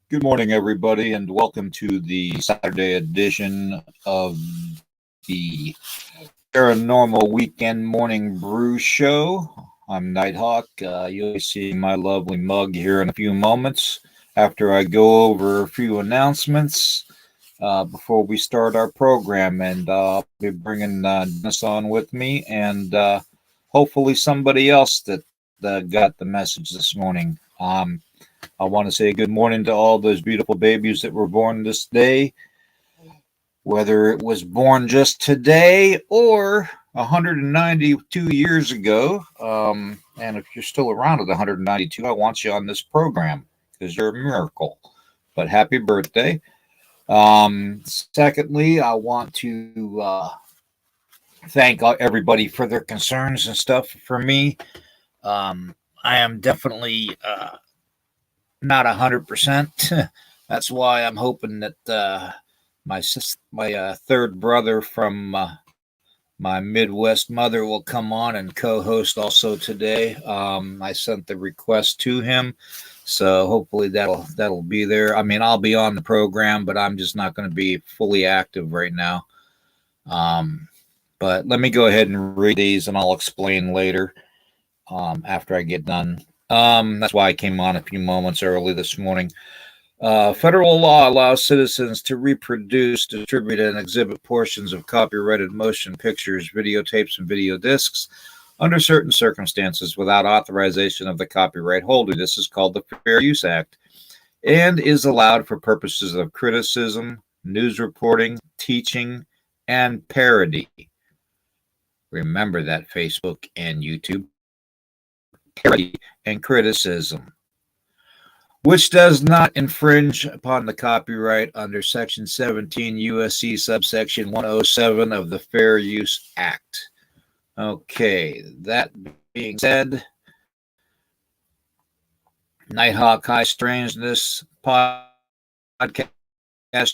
Good morning, everybody, and welcome to the Saturday edition of the Paranormal Weekend Morning Brew Show. I'm Nighthawk. You'll see my lovely mug here in a few moments after I go over a few announcements before we start our program. And I'll be bringing Dennis on with me and hopefully somebody else that got the message this morning. I want to say good morning to all those beautiful babies that were born this day, whether it was born just today or 192 years ago. And if you're still around at 192, I want you on this program because you're a miracle. But happy birthday. Secondly, I want to thank everybody for their concerns and stuff for me. I am definitely not 100%. That's why I'm hoping that my third brother from my Midwest mother will come on and co-host also today. I sent the request to him, so hopefully that'll be there. I mean, I'll be on the program, but I'm just not going to be fully active right now. But let me go ahead and read these, and I'll explain later after I get done. That's why I came on a few moments early this morning. Federal law allows citizens to reproduce, distribute, and exhibit portions of copyrighted motion pictures, videotapes, and video discs under certain circumstances without authorization of the copyright holder. This is called the Fair Use Act and is allowed for purposes of criticism, news reporting, teaching, and parody. Remember that, Facebook and YouTube. Parody and criticism, which does not infringe upon the copyright under Section 17 U.S.C. subsection 107 of the Fair Use Act. Okay, that being said, Nighthawk High Strangeness podcast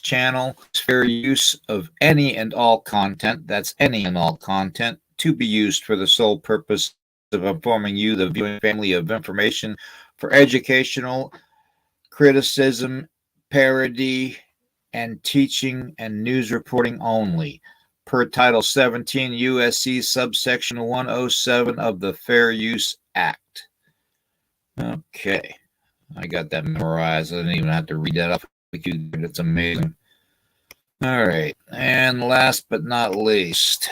channel is fair use of any and all content, that's any and all content, to be used for the sole purpose of informing you, the viewing family, of information for educational, criticism, parody, and teaching and news reporting only, per Title 17 U.S.C. subsection 107 of the Fair Use Act. Okay, I got that memorized. I didn't even have to read that off. It's amazing. All right, and last but not least,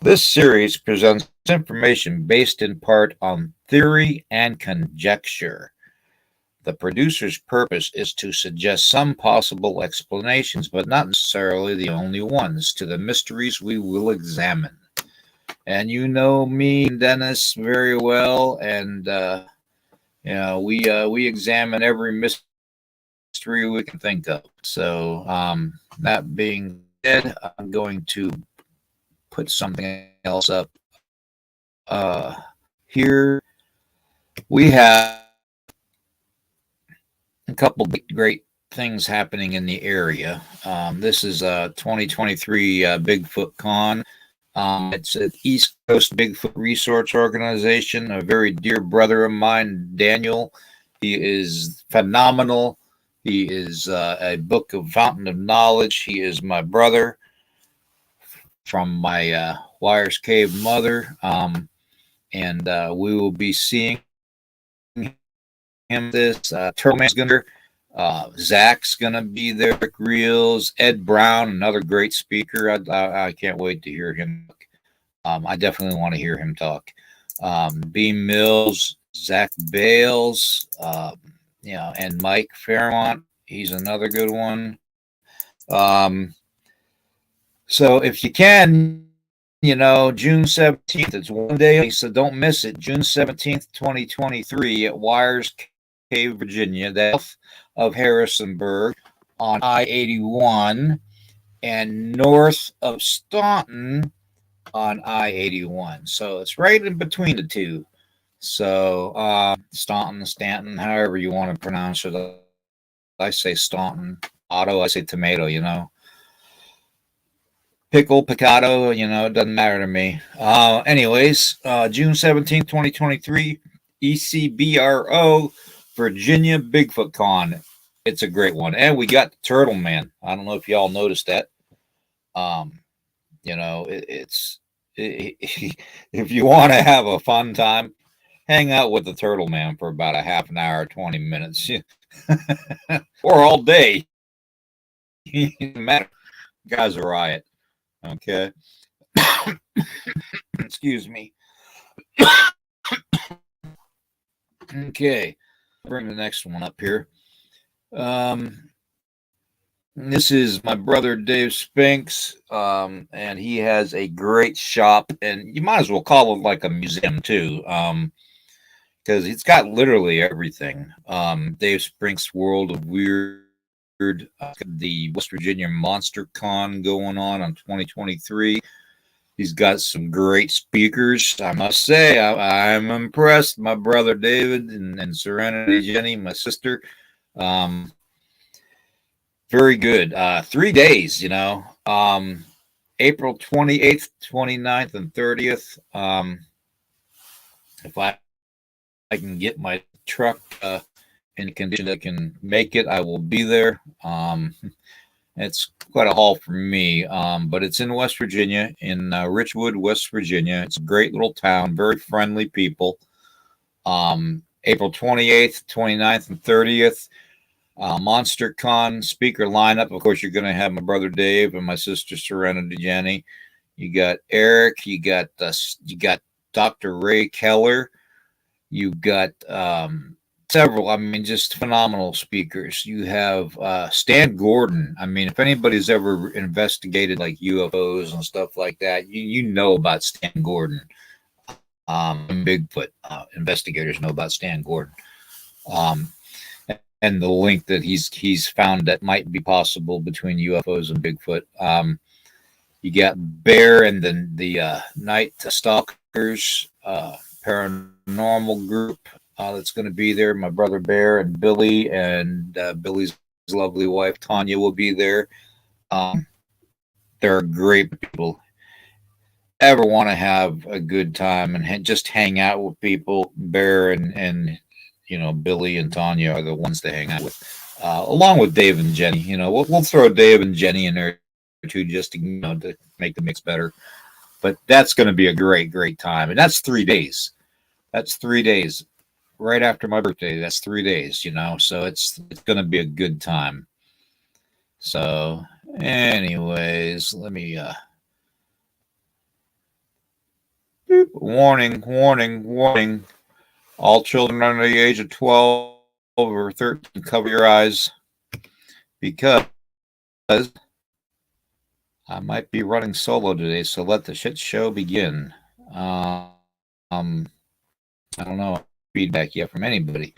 this series presents information based in part on theory and conjecture. The producer's purpose is to suggest some possible explanations, but not necessarily the only ones, to the mysteries we will examine. And you know me and Dennis very well, and we examine every mystery we can think of. So that being said, I'm going to put something else up. Here we have a couple great things happening in the area. This is 2023 Bigfoot Con. It's an East Coast Bigfoot Research Organization. A very dear brother of mine, Daniel. He is phenomenal. He is a book of fountain of knowledge. He is my brother from my Wires Cave mother. And we will be seeing him this. Turtle Man's gonna Zach's gonna be there. Rick Reels, Ed Brown, another great speaker. I can't wait to hear him. I definitely want to hear him talk. Beam Mills, Zach Bales, and Mike Fairmont. He's another good one. So if you can, June 17th, it's one day, so don't miss it. June 17th, 2023 at Wires Cave, Virginia, the south of Harrisonburg on I-81 and north of Staunton on I-81. So it's right in between the two. So Staunton, Stanton, however you want to pronounce it. I say Staunton. Otto, I say tomato, Pickle, picado, it doesn't matter to me. Anyways, June 17th, 2023, ECBRO, Virginia Bigfoot Con. It's a great one. And we got the Turtle Man. I don't know if y'all noticed that. If you want to have a fun time, hang out with the Turtle Man for about a half an hour, 20 minutes, or all day. It doesn't matter. Guy's a riot. Okay. Excuse me. Okay. Bring the next one up here. This is my brother Dave Spinks, and he has a great shop, and you might as well call it like a museum too, because it's got literally everything. Dave Spinks' World of Weird, the West Virginia Monster Con going on 2023. He's got some great speakers. I must say, I'm impressed. My brother David and Serenity Jenny, my sister. Very good. 3 days, April 28th, 29th, and 30th. If I can get my truck in condition that can make it, I will be there. It's quite a haul for me, but it's in West Virginia, in Richwood, West Virginia. It's a great little town, very friendly people. April 28th, 29th, and 30th. Monster Con speaker lineup. Of course, you're going to have my brother Dave and my sister Serenity Jenny. You got Eric. You got Dr. Ray Keller. You got several. Just phenomenal speakers. You have Stan Gordon. If anybody's ever investigated like UFOs and stuff like that, you know about Stan Gordon. Bigfoot investigators know about Stan Gordon. And the link that he's found that might be possible between UFOs and Bigfoot. You got Bear and the Night Stalkers paranormal group that's going to be there. My brother Bear and Billy and Billy's lovely wife Tanya will be there. They're great people. Ever want to have a good time and just hang out with people? Bear and Billy and Tanya are the ones to hang out with, along with Dave and Jenny. We'll throw Dave and Jenny in there too, just to make the mix better. But that's going to be a great, great time, and that's 3 days. That's 3 days, right after my birthday. That's 3 days, So it's going to be a good time. So, anyways, let me. Warning, warning, warning. All children under the age of 12 or 13, cover your eyes because I might be running solo today, so let the shit show begin. I don't know feedback yet from anybody.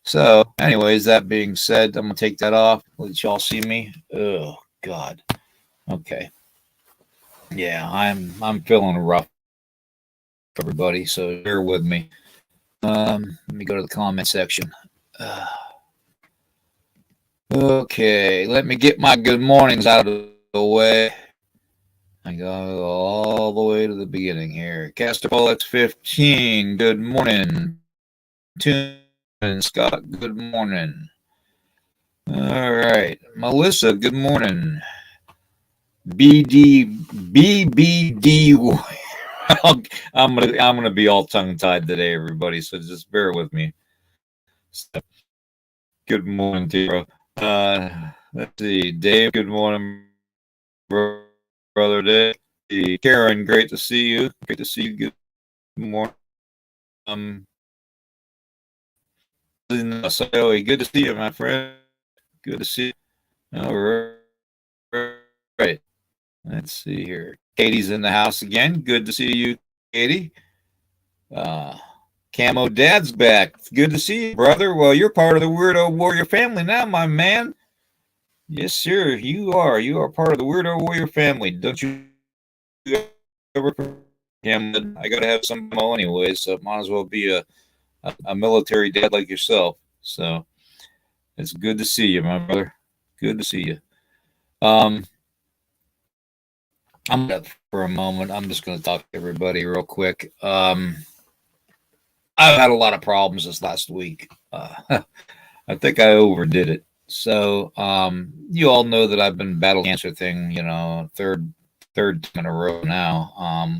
So, anyways, that being said, I'm gonna take that off. Let y'all see me. Oh God. Okay. Yeah, I'm feeling rough, everybody. So bear with me. Let me go to the comment section. Okay, let me get my good mornings out of the way. I go all the way to the beginning here. Caster X 15, good morning. Tune and Scott, good morning. All right, Melissa, good morning. BBD. I'm gonna be all tongue tied today, everybody. So just bear with me. So, good morning to you. Let's see, Dave. Good morning, brother Dave. Karen, great to see you. Great to see you. Good morning. Good to see you, my friend. Good to see you. All right. Let's see here. Katie's in the house again. Good to see you, Katie. Camo Dad's back. Good to see you, brother. Well, you're part of the Weirdo Warrior family now, my man. Yes, sir. You are. You are part of the Weirdo Warrior family. Don't you ever him? I gotta have some mo anyway, so it might as well be a military dad like yourself. So it's good to see you, my brother. Good to see you. I'm up for a moment. I'm just gonna talk to everybody real quick. I've had a lot of problems this last week. I think I overdid it. So you all know that I've been battling cancer thing, third time in a row now.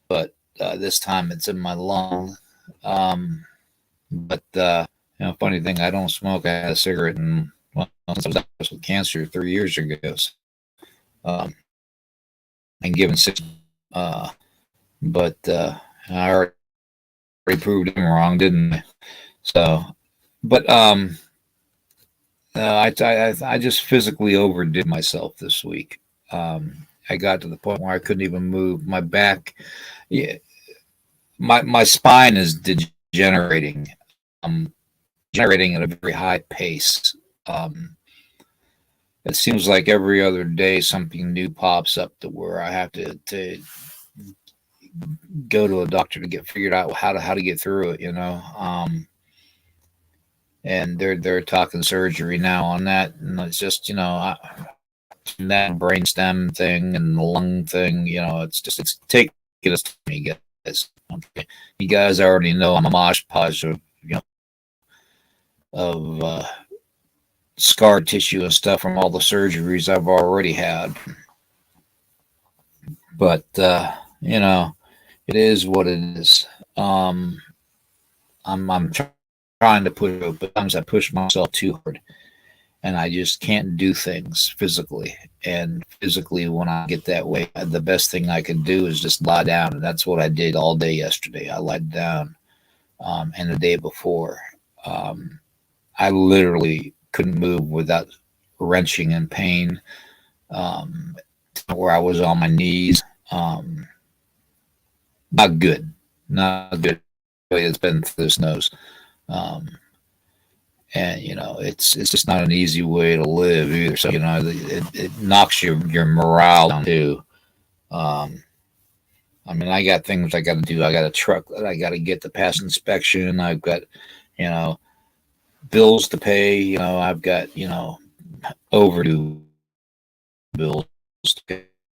But this time it's in my lung. But funny thing, I don't smoke. I had a cigarette since I was diagnosed with cancer 3 years ago. So, and given 6, but I already proved him wrong, didn't I? So, but I just physically overdid myself this week. I got to the point where I couldn't even move my back. Yeah, my spine is degenerating. Generating at a very high pace. It seems like every other day something new pops up to where I have to go to a doctor to get figured out how to get through it. And they're talking surgery now on that, and it's just that brainstem thing and the lung thing. It's taking us to me, guys. Okay. You guys already know I'm a mosh podge of scar tissue and stuff from all the surgeries I've already had. But it is what it is. I'm trying to push it, but sometimes I push myself too hard, and I just can't do things physically. And physically, when I get that way, the best thing I can do is just lie down, and that's what I did all day yesterday. I lied down, and the day before, I literally couldn't move without wrenching and pain, where I was on my knees. Not good. Not good. It's been through this nose. And it's just not an easy way to live either. So it knocks your morale down too. I got things I got to do. I got a truck that I got to get to pass inspection. I've got bills to pay. I've got overdue bills,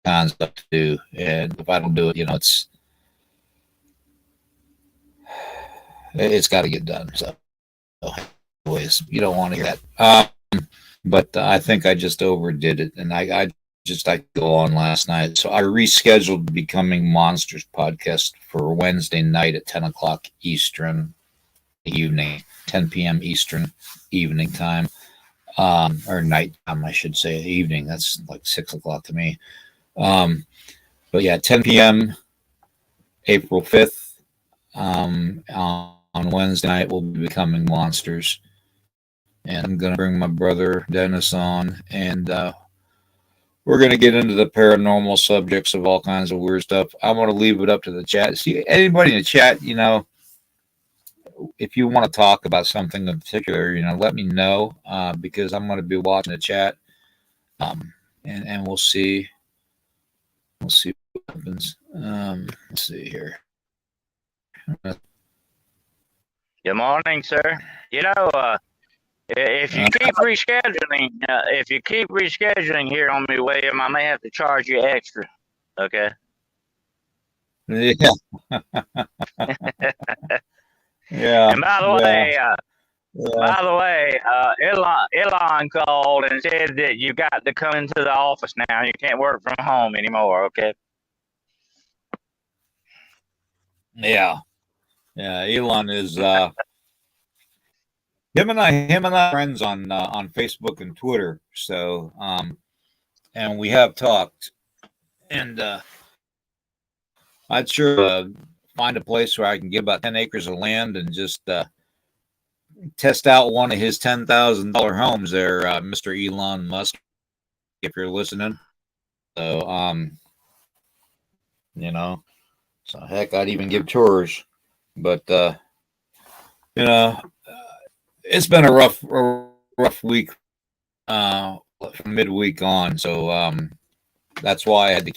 kinds of stuff to do. And if I don't do it, it's got to get done. So anyways, you don't want to hear that. But I think I just overdid it, and I go on last night. So I rescheduled Becoming Monsters podcast for Wednesday night at 10 o'clock Eastern evening, 10 p.m. Eastern evening time, or night time, I should say. Evening, that's like 6 o'clock to me. But yeah, 10 p.m. April 5th. On Wednesday night, we'll be Becoming Monsters. and I'm going to bring my brother Dennis on, and we're going to get into the paranormal subjects of all kinds of weird stuff. I want to leave it up to the chat. See, anybody in the chat, if you want to talk about something in particular, let me know, because I'm going to be watching the chat, and we'll see. We'll see what happens. Let's see here. Good morning, sir. If you keep rescheduling here on me, William, I may have to charge you extra. Okay. Yeah. Yeah. And by the way, Elon called and said that you got to come into the office now. You can't work from home anymore. Okay. Yeah. Elon is him and I are friends on Facebook and Twitter. So and we have talked, and I'd sure find a place where I can get about 10 acres of land and just test out one of his $10,000 homes there, Mr. Elon Musk, if you're listening. So so heck, I'd even give tours. But it's been a rough week from midweek on. So that's why I had to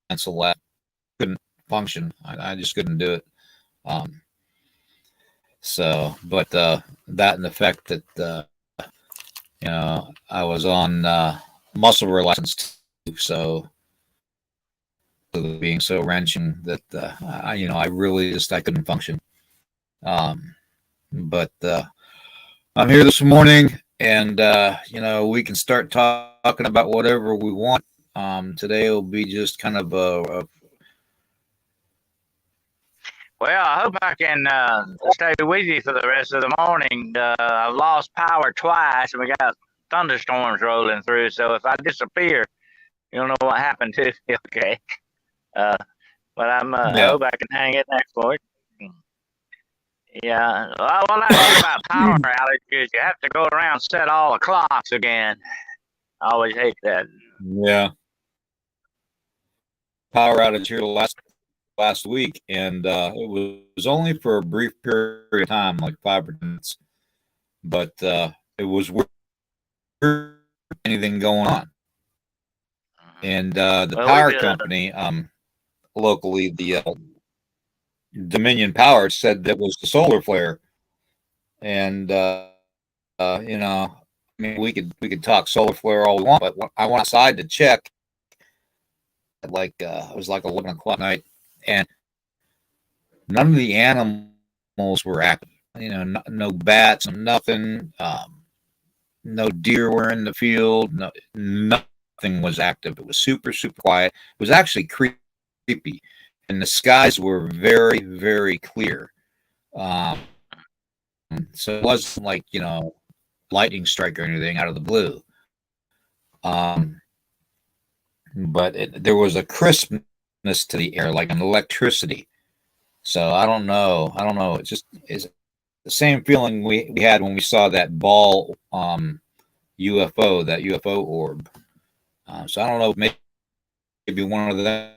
cancel that. Couldn't function. I just couldn't do it. But that and the fact that I was on muscle relaxants too, so being so wrenching that I really I couldn't function. But I'm here this morning, and we can start talking about whatever we want. Today will be just kind of a Well, I hope I can stay with you for the rest of the morning. I've lost power twice, and we got thunderstorms rolling through. So if I disappear, you'll know what happened to me. Okay. But I hope I can hang in there for it. Yeah. Well, what I hate about power outages, you have to go around and set all the clocks again. I always hate that. Yeah. Power outage here last week, and it was only for a brief period of time, like 5 minutes, but it was weird anything going on. And the power company locally, the Dominion Power, said that was the solar flare. And we could talk solar flare all we want, but I went outside to check at it was like 11 o'clock at night, and none of the animals were active. No bats, nothing. No deer were in the field. Nothing was active. It was super, super quiet. It was actually creepy, and the skies were very, very clear. So it wasn't like lightning strike or anything out of the blue. But there was a crispness to the air, like an electricity. So I don't know. It's the same feeling we had when we saw that ball UFO, that UFO orb. So I don't know, maybe one of them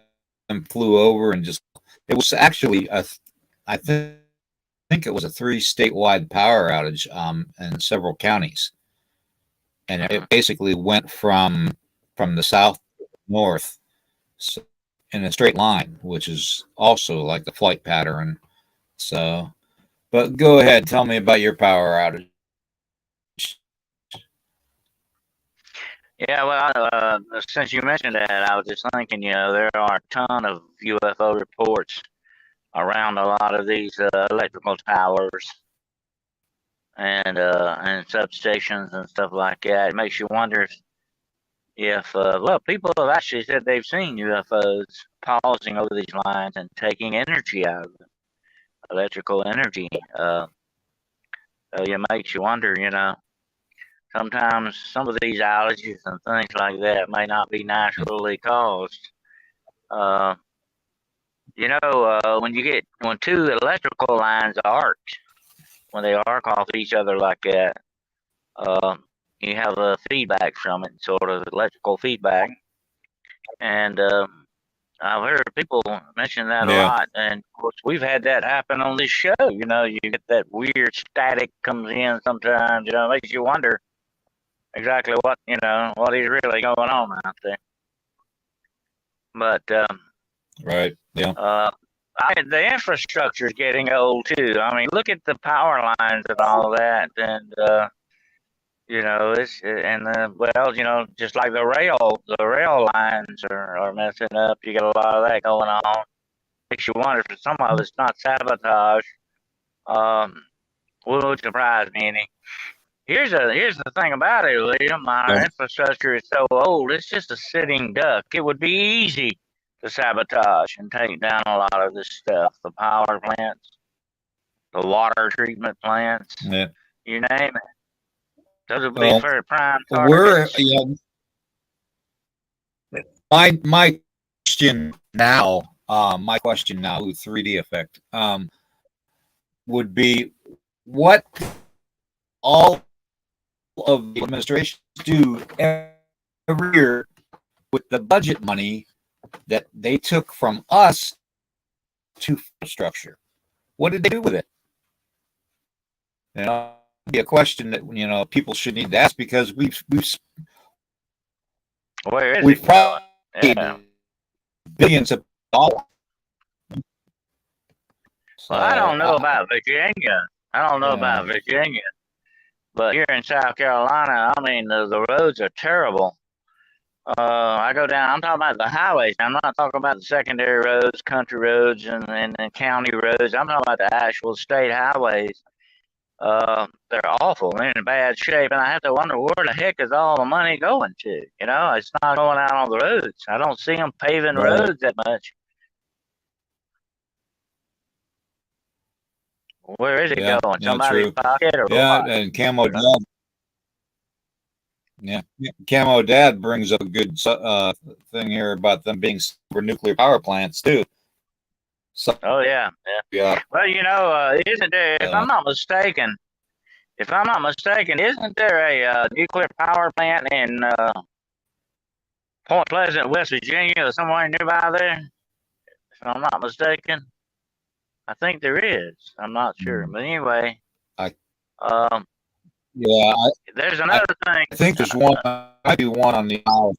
flew over and just. It was actually I think it was a 3 statewide power outage in several counties, and it basically went from the south to north, so, in a straight line, which is also like the flight pattern. So, but go ahead, tell me about your power outage. Yeah, well, since you mentioned that, I was just thinking, there are a ton of UFO reports around a lot of these electrical towers and substations and stuff like that. It makes you wonder if people have actually said they've seen UFOs pausing over these lines and taking energy out of them, electrical energy. So it makes you wonder, sometimes some of these outages and things like that may not be naturally caused. When 2 electrical lines arc, when they arc off each other like that, you have a feedback from it, sort of electrical feedback. And I've heard people mention that a Yeah. lot, and of course we've had that happen on this show. You know, you get that weird static comes in sometimes. You know, it makes you wonder exactly what what is really going on out there. But Right. Yeah. the infrastructure is getting old too. I mean, look at the power lines and all that, and it's and well, just like the rail lines are messing up. You got a lot of that going on. Makes you wonder if some of it's not sabotage. Um, would surprise me any. Here's the thing about it, William. Our Yeah. infrastructure is so old; it's just a sitting duck. It would be easy to sabotage and take down a lot of this stuff. The power plants, the water treatment plants, Yeah. you name it. Those would be Well, very prime we're targets. my question now, 3D effect, would be what all of the administrations do every year with the budget money that they took from us to structure. What did they do with it? Be a question that people should need to ask, because Where is we've it going? paid Yeah. billions of dollars. Well, I So don't know about Virginia. I don't know yeah, about Virginia, but here in South Carolina, I mean, the roads are terrible. I go down. I'm talking about the highways. I'm not talking about the secondary roads, country roads, and county roads. I'm talking about the actual state highways. They're awful. They're in bad shape, and I have to wonder where the heck is all the money going to? It's not going out on the roads. I don't see them paving right. roads that much. Where is it Yeah, going? yeah, Somebody's true. pocket or Yeah, what? and Camo Dad brings up a good thing here about them being super nuclear power plants too. So Oh yeah, yeah. yeah, Well, isn't there? If I'm not mistaken, isn't there a nuclear power plant in Point Pleasant, West Virginia, or somewhere nearby there? If I'm not mistaken, I think there is. I'm not sure, but anyway, I um, yeah there's I another thing. think there's one. Might be one on the island.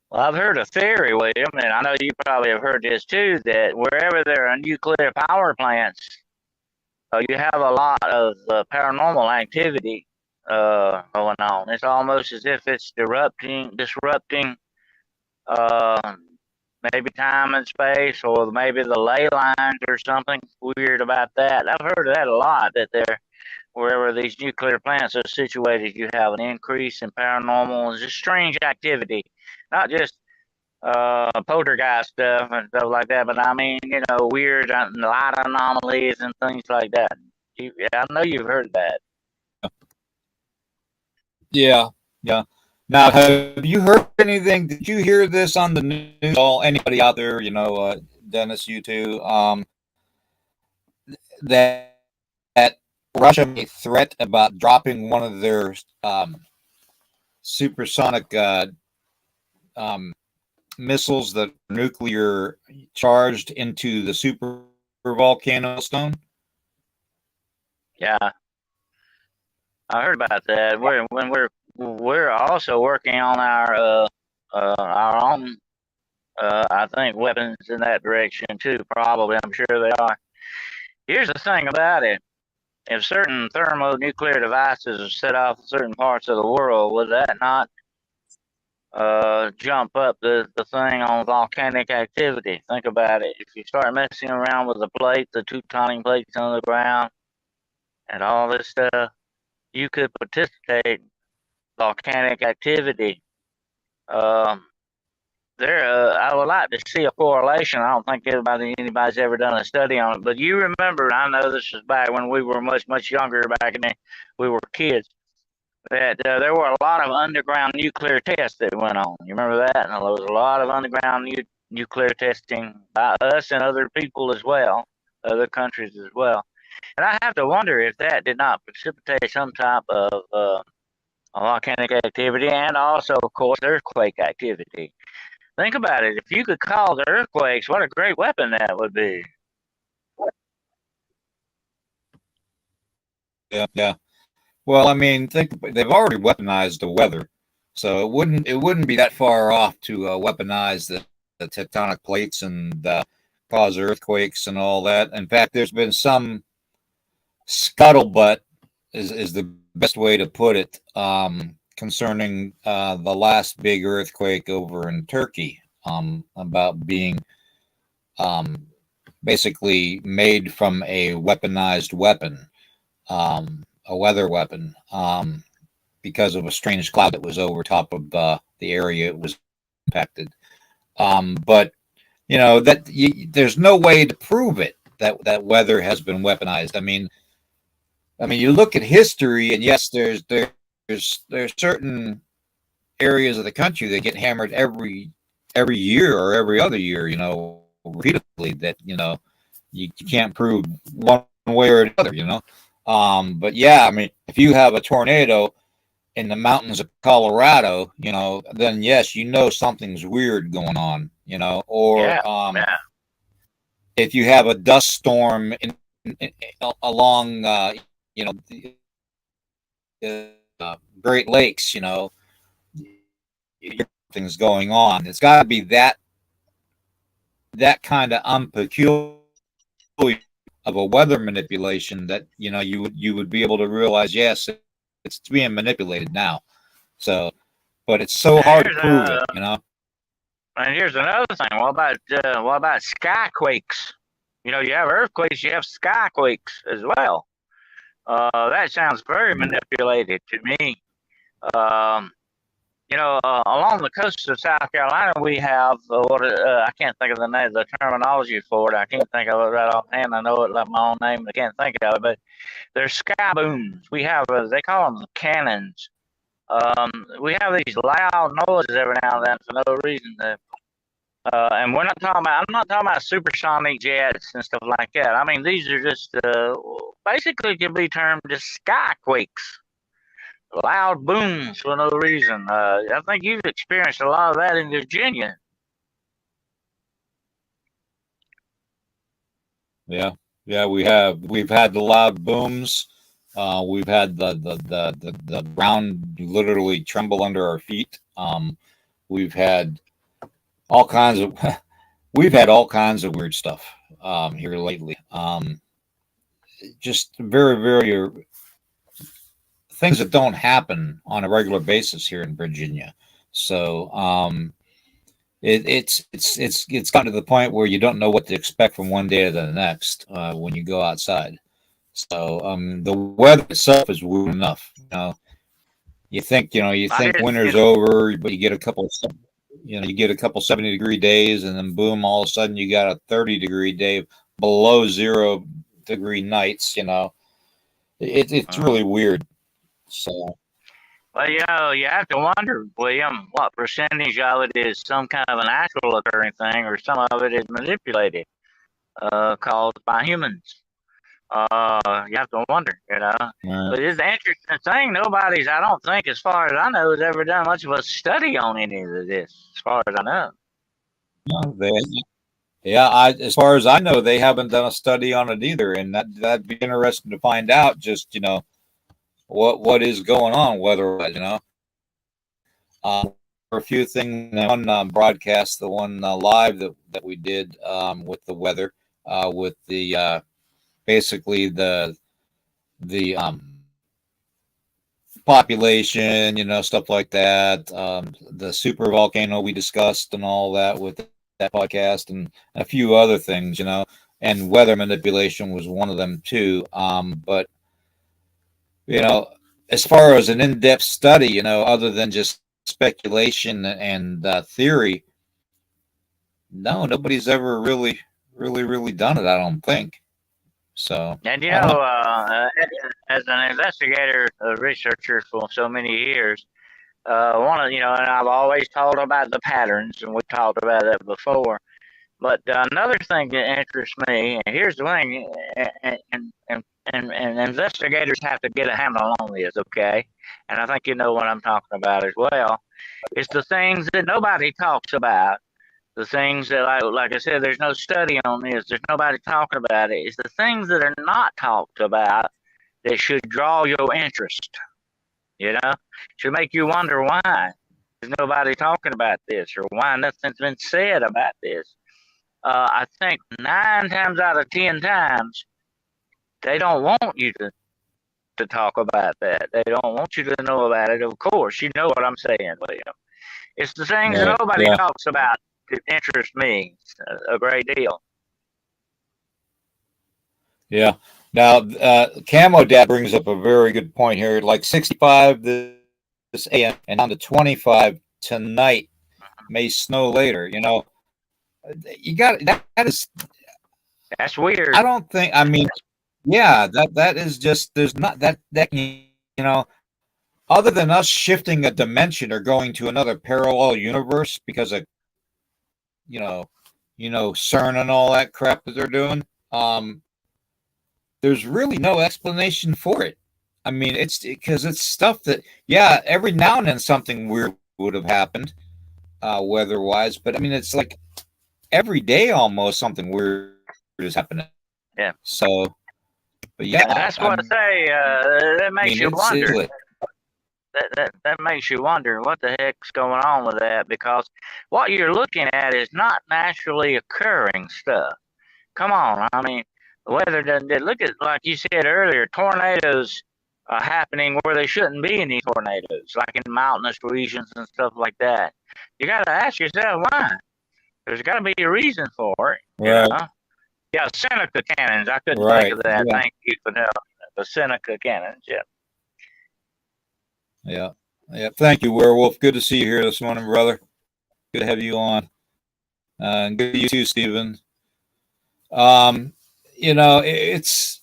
Well, I've heard a theory, William, and I know you probably have heard this too, that wherever there are nuclear power plants, you have a lot of paranormal activity going on. It's almost as if it's disrupting uh, maybe time and space, or maybe the ley lines or something weird about that. I've heard of that a lot. That wherever these nuclear plants are situated, you have an increase in paranormal and just strange activity, not just poltergeist stuff and stuff like that, but I mean, weird light anomalies and things like that. I know you've heard that. Yeah, yeah. Now, have you heard anything? Did you hear this on the news? All anybody out there, Dennis, you too, that Russia made a threat about dropping one of their supersonic um, missiles that are nuclear charged into the super volcano stone? Yeah, I heard about that. We're also working on our own I think weapons in that direction too. Probably, I'm sure they are. Here's the thing about it: if certain thermonuclear devices are set off in certain parts of the world, would that not jump up the thing on volcanic activity? Think about it. If you start messing around with the plate, the Teutonic plates on the ground, and all this stuff, you could participate in volcanic activity. Um, I would like to see a correlation. I don't think anybody's ever done a study on it, but you remember, I know this was back when we were much younger, back in we were kids, that there were a lot of underground nuclear tests that went on. You remember that? And there was a lot of underground nuclear testing by us and other people as well. other countries as well. And I have to wonder if that did not precipitate some type of volcanic activity and also, of course, earthquake activity. Think about it. If you could cause earthquakes, what a great weapon that would be. Yeah, yeah. Well, I mean, think they've already weaponized the weather, so it wouldn't be that far off to weaponize the tectonic plates and cause earthquakes and all that. In fact, there's been some scuttlebutt is the best way to put it concerning the last big earthquake over in Turkey about being um, basically made from a weaponized weapon, a weather weapon, because of a strange cloud that was over top of the area it was impacted. But there's no way to prove it that weather has been weaponized. I mean, you look at history, and yes, there's certain areas of the country that get hammered every year or every other year, repeatedly. That you can't prove one way or another. But yeah, I mean, if you have a tornado in the mountains of Colorado, then yes, something's weird going on, or Yeah, yeah. if you have a dust storm along, Great Lakes, things going on. It's got to be that kind of unpeculiar of a weather manipulation that you would be able to realize, yes, it's being manipulated now. So, but it's so And hard to here's prove it, a and here's another thing. What about skyquakes? You have earthquakes, you have skyquakes as well. That sounds very manipulated to me. Um, along the coast of South Carolina, we have I can't think of the name, the terminology for it. I can't think of it right offhand. I know it like my own name, but I can't think of it. But there's sky booms. We have they call them cannons. We have these loud noises every now and then for no reason. And we're not talking about. I'm not talking about supersonic jets and stuff like that. I mean, these are just basically can be termed as skyquakes, loud booms for no reason. I think you've experienced a lot of that in Virginia. Yeah, yeah, we've had the loud booms. We've had the ground literally tremble under our feet. We've had all kinds of we've had all kinds of weird stuff here lately. Just very, very things that don't happen on a regular basis here in Virginia. So it's gotten to the point where you don't know what to expect from one day to the next when you go outside. So the weather itself is weird enough. I You think did, winter's over, but you get a couple 70-degree days, and then boom, all of a sudden you got a 30-degree day, below 0-degree nights. It's uh, really weird. So well, you have to wonder, William, what percentage of it is some kind of a natural occurring thing, or some of it is manipulated, caused by humans. You have to wonder. uh, But it's an interesting thing. Nobody's, I don't think, as far as I know, has ever done much of a study on any of this, as far as I know. no, yeah, as far as I know, they haven't done a study on it either, and that'd be interesting to find out. Just what is going on weather-wise. For a few things, one broadcast, the one live that we did with the weather, with the basically the population, stuff like that. The super volcano we discussed and all that with that podcast, and a few other things, and weather manipulation was one of them too. But you know, as far as an in-depth study, other than just speculation and theory, no, nobody's ever really done it. I don't think so. And I don't know. as an investigator, a researcher for so many years, and I've always talked about the patterns, and we talked about that before. But another thing that interests me, and here's the thing, and investigators have to get a handle on this, okay? And I think you know what I'm talking about as well. It's the things that nobody talks about. The things that, like I said, there's no study on this. There's nobody talking about it. It's the things that are not talked about that should draw your interest. You know, should make you wonder why there's nobody talking about this or why nothing's been said about this. I think 9 times out of 10 times they don't want you to talk about that. They don't want you to know about it. Of course, you know what I'm saying, William. It's the things that Right. nobody Yeah. talks about that interest me a great deal. Yeah. Now, Camo Dad brings up a very good point here. Like 65 this AM and down to 25 tonight. May snow later. You got that is. That's weird. I don't think. I mean, yeah. That is just. There's not that. Other than us shifting a dimension or going to another parallel universe because of you know, CERN and all that crap that they're doing. There's really no explanation for it. I mean, it's because it's stuff that, yeah, every now and then something weird would have happened, weather-wise, but I mean, it's like every day almost something weird is happening. Yeah. So, but yeah, and that's what I say. That makes you wonder. That makes you wonder what the heck's going on with that, because what you're looking at is not naturally occurring stuff. Come on, I mean, the weather doesn't. Look at, like you said earlier, tornadoes are happening where they shouldn't be any tornadoes, like in mountainous regions and stuff like that. You got to ask yourself why. There's got to be a reason for it, you right. know. Yeah, Seneca cannons. I couldn't Right. think of that. Yeah. Thank you for that. The Seneca cannons. Yeah. Yeah. Yeah. Thank you, Werewolf. Good to see you here this morning, brother. Good to have you on. And good to you too, Stephen. It's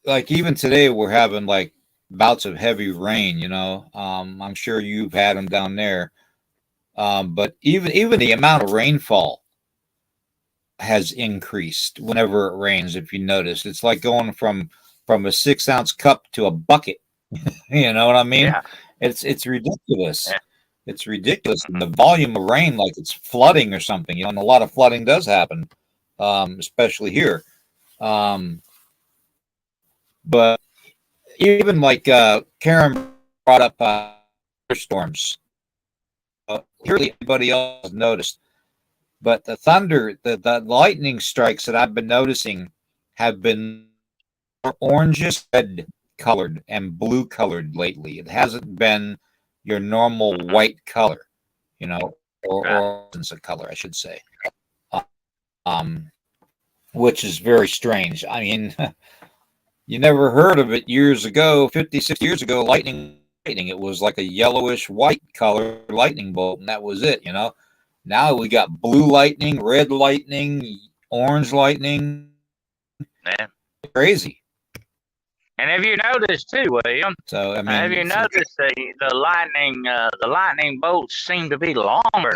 like even today we're having like bouts of heavy rain. I'm sure you've had them down there. But even the amount of rainfall has increased whenever it rains. If you notice, it's like going from a 6-ounce cup to a bucket. You know what I mean? Yeah. It's ridiculous. Yeah. It's ridiculous. And the volume of rain, like it's flooding or something. And a lot of flooding does happen, especially here. But even like Karen brought up storms. Clearly, everybody else has noticed. But the thunder, the lightning strikes that I've been noticing have been orangish red colored and blue colored lately. It hasn't been your normal white color, or a color, I should say. Which is very strange. I mean, you never heard of it years ago, 50, 60 years ago, lightning. It was like a yellowish white color lightning bolt, and that was it, Now we got blue lightning, red lightning, orange lightning. Yeah. Crazy. And have you noticed too, William? So I mean, have you noticed the lightning bolts seem to be longer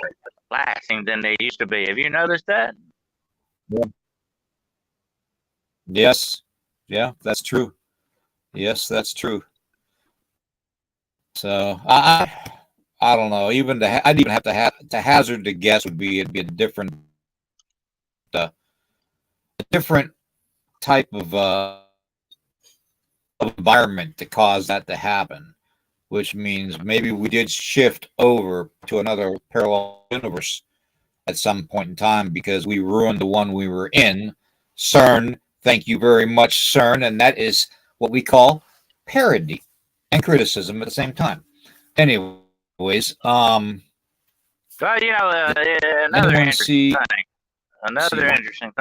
lasting than they used to be? Have you noticed that? Yeah. Yes. Yeah, that's true. Yes, that's true. So I don't know. I'd even have to hazard to guess it'd be a different type of environment to cause that to happen, which means maybe we did shift over to another parallel universe at some point in time because we ruined the one we were in. CERN, thank you very much, CERN, and that is what we call parody and criticism at the same time. Anyways, well, another interesting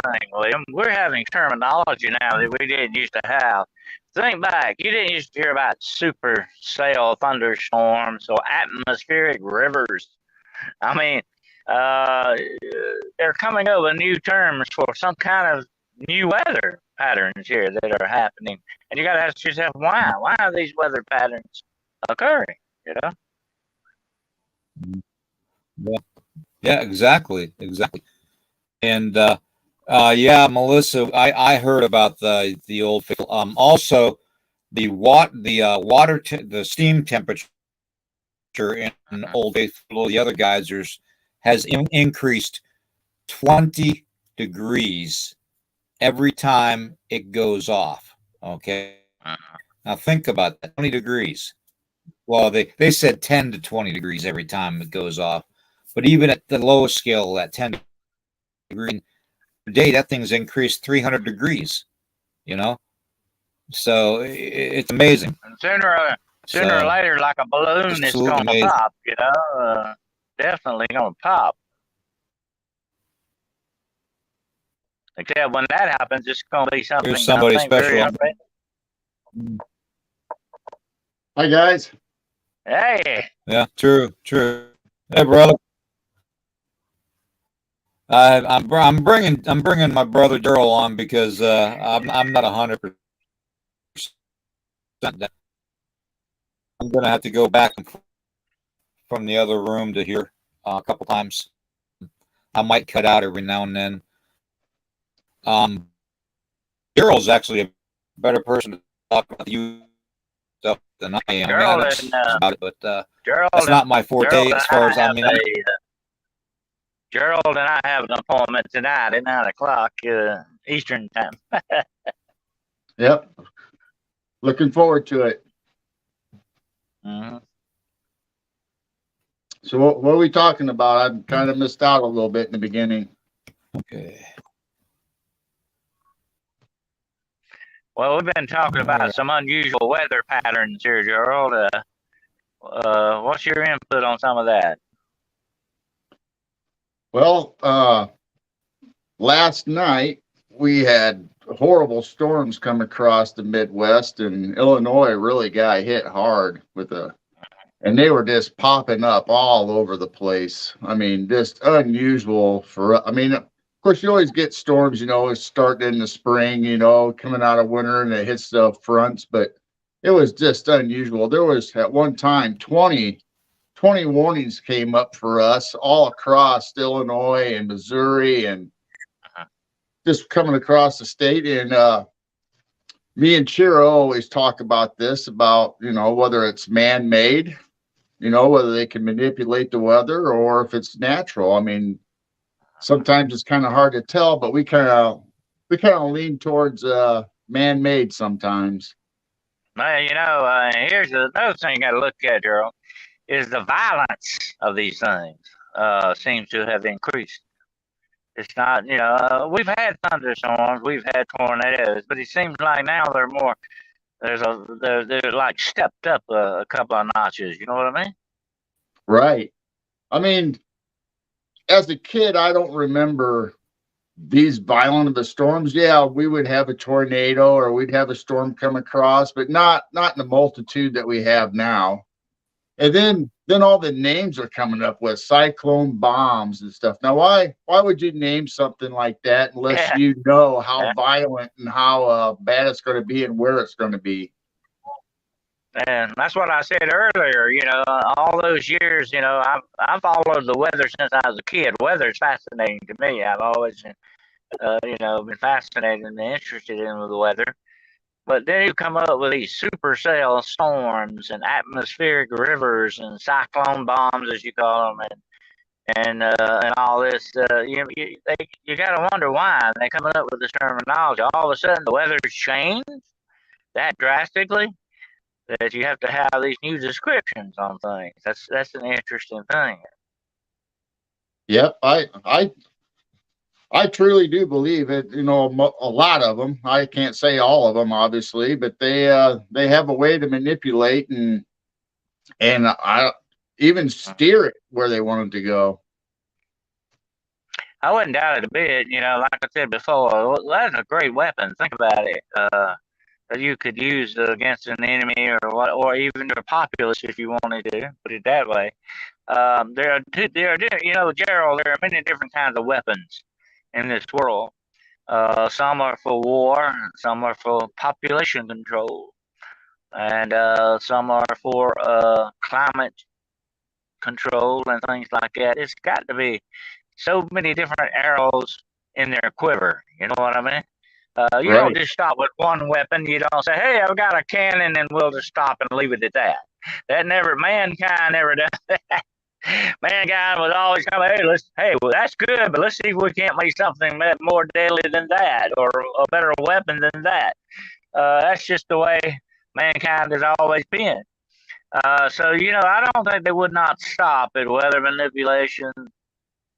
thing, William. We're having terminology now that we didn't used to have. Think back, you didn't used to hear about supercell thunderstorms or atmospheric rivers. I mean, they're coming up with new terms for some kind of new weather patterns here that are happening, and you got to ask yourself why. Why are these weather patterns occurring? Yeah, exactly. And yeah, Melissa, I heard about the old also the steam temperature in Old Faithful, the other geysers, has increased 20 degrees every time it goes off. Okay. Now think about that. 20 degrees. Well, they said 10 to 20 degrees every time it goes off. But even at the lowest scale, at 10 degrees per day, that thing's increased 300 degrees, you know? So it's amazing. And sooner or later, like a balloon, it's going to pop, you know? Definitely going to pop. Except when that happens, it's going to be something. Here's somebody special. Hi, guys. Hey. Yeah, true. Hey, brother. I'm bringing my brother Daryl on because I'm not 100%. I'm gonna have to go back from the other room to hear a couple times. I might cut out every now and then. Daryl's actually a better person to talk about you stuff than I am. About it, but that's not my forte as far as I mean. Gerald and I have an appointment tonight at 9 o'clock Eastern time. Yep. Looking forward to it. Mm-hmm. So what are we talking about? I kind of missed out a little bit in the beginning. Okay. Well, we've been talking about some unusual weather patterns here, Gerald. What's your input on some of that? Well, last night we had horrible storms come across the Midwest, and Illinois really got hit hard and they were just popping up all over the place. I mean, just unusual of course, you always get storms, it's starting in the spring, coming out of winter, and it hits the fronts, but it was just unusual. There was at one time 20 warnings came up for us all across Illinois and Missouri and just coming across the state. And me and Chiro always talk about this, about, whether it's man-made, whether they can manipulate the weather or if it's natural. I mean, sometimes it's kind of hard to tell, but we kind of lean towards man-made sometimes. Well, here's another thing you got to look at, Gerald, is the violence of these things seems to have increased. It's not, we've had thunderstorms, we've had tornadoes, but it seems like now they're like stepped up a couple of notches. You know what I mean? Right. I mean, as a kid, I don't remember these violent of the storms. Yeah, we would have a tornado or we'd have a storm come across, but not in the multitude that we have now. And then all the names are coming up with cyclone bombs and stuff. Now, why would you name something like that unless you know how violent and how bad it's going to be and where it's going to be? And that's what I said earlier. All those years, I've followed the weather since I was a kid. Weather is fascinating to me. I've always, been fascinated and interested in the weather. But then you come up with these supercell storms and atmospheric rivers and cyclone bombs, as you call them, and all this. You got to wonder why they're coming up with this terminology. All of a sudden, the weather's changed that drastically that you have to have these new descriptions on things. That's an interesting thing. Yep, I truly do believe it. A lot of them. I can't say all of them, obviously, but they have a way to manipulate and I even steer it where they want it to go. I wouldn't doubt it a bit. Like I said before, that's a great weapon. Think about it. That you could use against an enemy or even the populace if you wanted to put it that way. There are, Gerald, there are many different kinds of weapons in this world. Some are for war, some are for population control, and some are for climate control and things like that. It's got to be so many different arrows in their quiver. You know what I mean? You Right. don't just stop with one weapon. You don't say, "Hey, I've got a cannon," and we'll just stop and leave it at that. Mankind never does that. Mankind was always coming, hey, well, that's good, but let's see if we can't make something more deadly than that, or a better weapon than that. That's just the way mankind has always been. So, I don't think they would not stop at weather manipulation,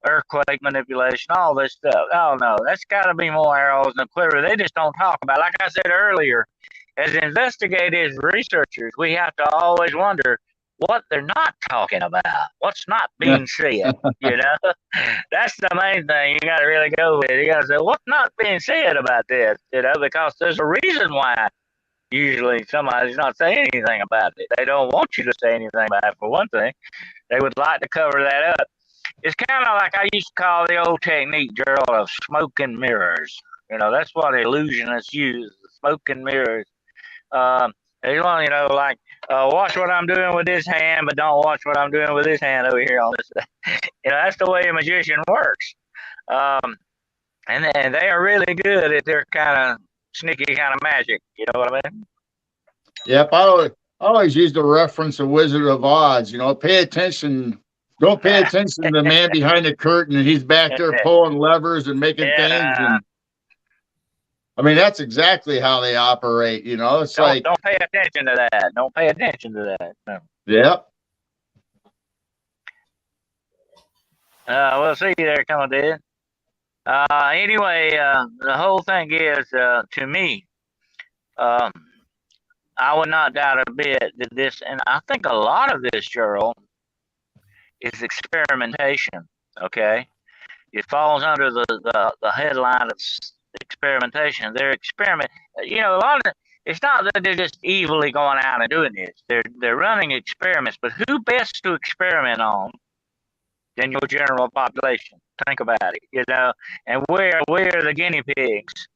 earthquake manipulation, all this stuff. Oh, no, that's got to be more arrows in the quiver. They just don't talk about it. Like I said earlier, as investigators, researchers, we have to always wonder what they're not talking about, what's not being said. That's the main thing you got to really go with. You got to say, what's not being said about this, because there's a reason why usually somebody's not saying anything about it. They don't want you to say anything about it, for one thing. They would like to cover that up. It's kind of like I used to call the old technique, Gerald, of smoke and mirrors. That's what illusionists use, smoke and mirrors. They want, watch what I'm doing with this hand, but don't watch what I'm doing with this hand over here on this. That's the way a magician works. And they are really good at their kind of sneaky kind of magic. You know what I mean? Yep. I always use the reference of Wizard of Oz. Pay attention. Don't pay attention to the man behind the curtain, and he's back there pulling levers and making things. And I mean, that's exactly how they operate. It's don't pay attention to that. Don't pay attention to that. No. Yep. We'll see you there, coming dead. Anyway, the whole thing is, to me, I would not doubt a bit that this, and I think a lot of this, Gerald, is experimentation. Okay, it falls under the headline of experimentation. They're experiment. A lot of it's not that they're just evilly going out and doing this. They're running experiments, but who best to experiment on than your general population? Think about it, and we're the guinea pigs,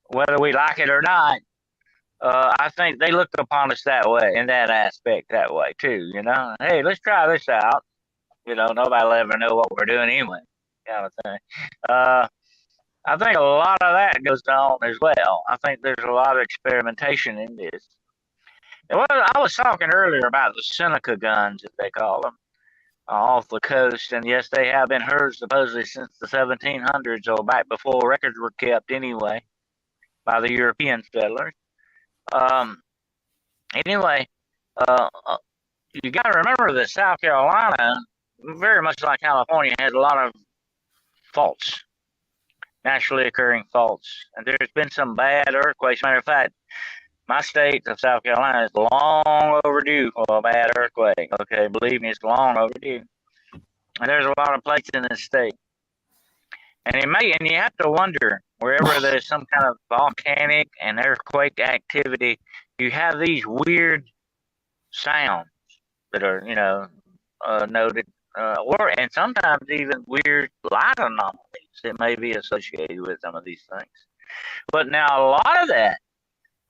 whether we like it or not. I think they look upon us that way, in that aspect, that way too. Hey, let's try this out. Nobody will ever know what we're doing anyway, kind of thing. I think a lot of that goes on as well. I think there's a lot of experimentation in this. Well, I was talking earlier about the Seneca guns, as they call them, off the coast, and yes, they have been heard supposedly since the 1700s, or back before records were kept anyway, by the European settlers. Anyway, you got to remember that South Carolina, very much like California, has a lot of faults, naturally occurring faults, and there's been some bad earthquakes. Matter of fact, my state of South Carolina is long overdue for a bad earthquake. Okay, believe me, it's long overdue. And there's a lot of places in this state. And you have to wonder, wherever there's some kind of volcanic and earthquake activity, you have these weird sounds that are, noted, and sometimes even weird light anomalies that may be associated with some of these things. But now a lot of that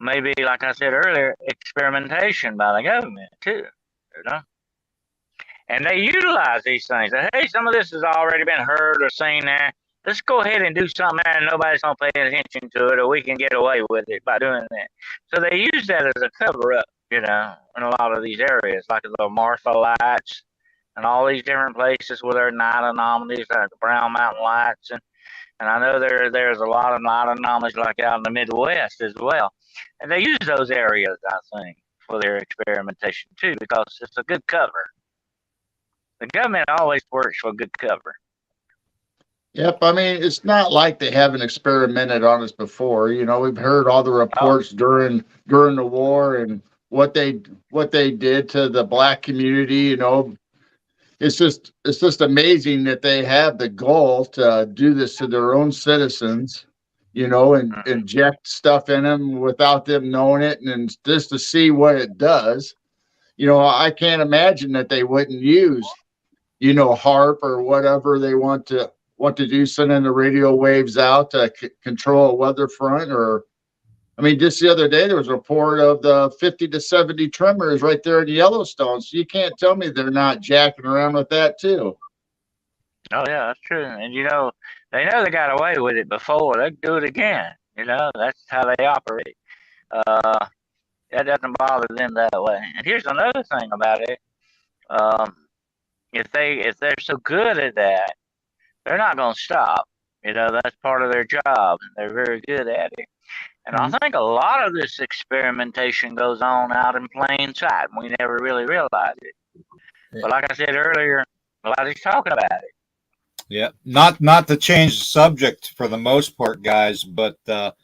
may be, like I said earlier, experimentation by the government too, And they utilize these things. Hey, some of this has already been heard or seen there. Let's go ahead and do something there and nobody's going to pay attention to it, or we can get away with it by doing that. So they use that as a cover-up, in a lot of these areas, like the Martha Lights and all these different places where there are night anomalies, like the Brown Mountain Lights. And I know there's a lot of night anomalies like out in the Midwest as well. And they use those areas, I think, for their experimentation too, because it's a good cover. The government always works for good cover. Yep. I mean, it's not like they haven't experimented on us before. We've heard all the reports during the war and what they did to the black community. It's just amazing that they have the goal to do this to their own citizens, and inject stuff in them without them knowing it, and just to see what it does. I can't imagine that they wouldn't use, HARP or whatever they want to do, sending the radio waves out to control a weather front. Or, I mean, just the other day, there was a report of the 50 to 70 tremors right there in Yellowstone. So you can't tell me they're not jacking around with that too. Oh, yeah, that's true. And, They know they got away with it before. They do it again. That's how they operate. Uh, that doesn't bother them that way. And here's another thing about it. Um, if they're so good at that, they're not going to stop. That's part of their job. They're very good at it. And I think a lot of this experimentation goes on out in plain sight. We never really realize it. But like I said earlier, nobody's talking about it. Yeah, not to change the subject for the most part, guys, but I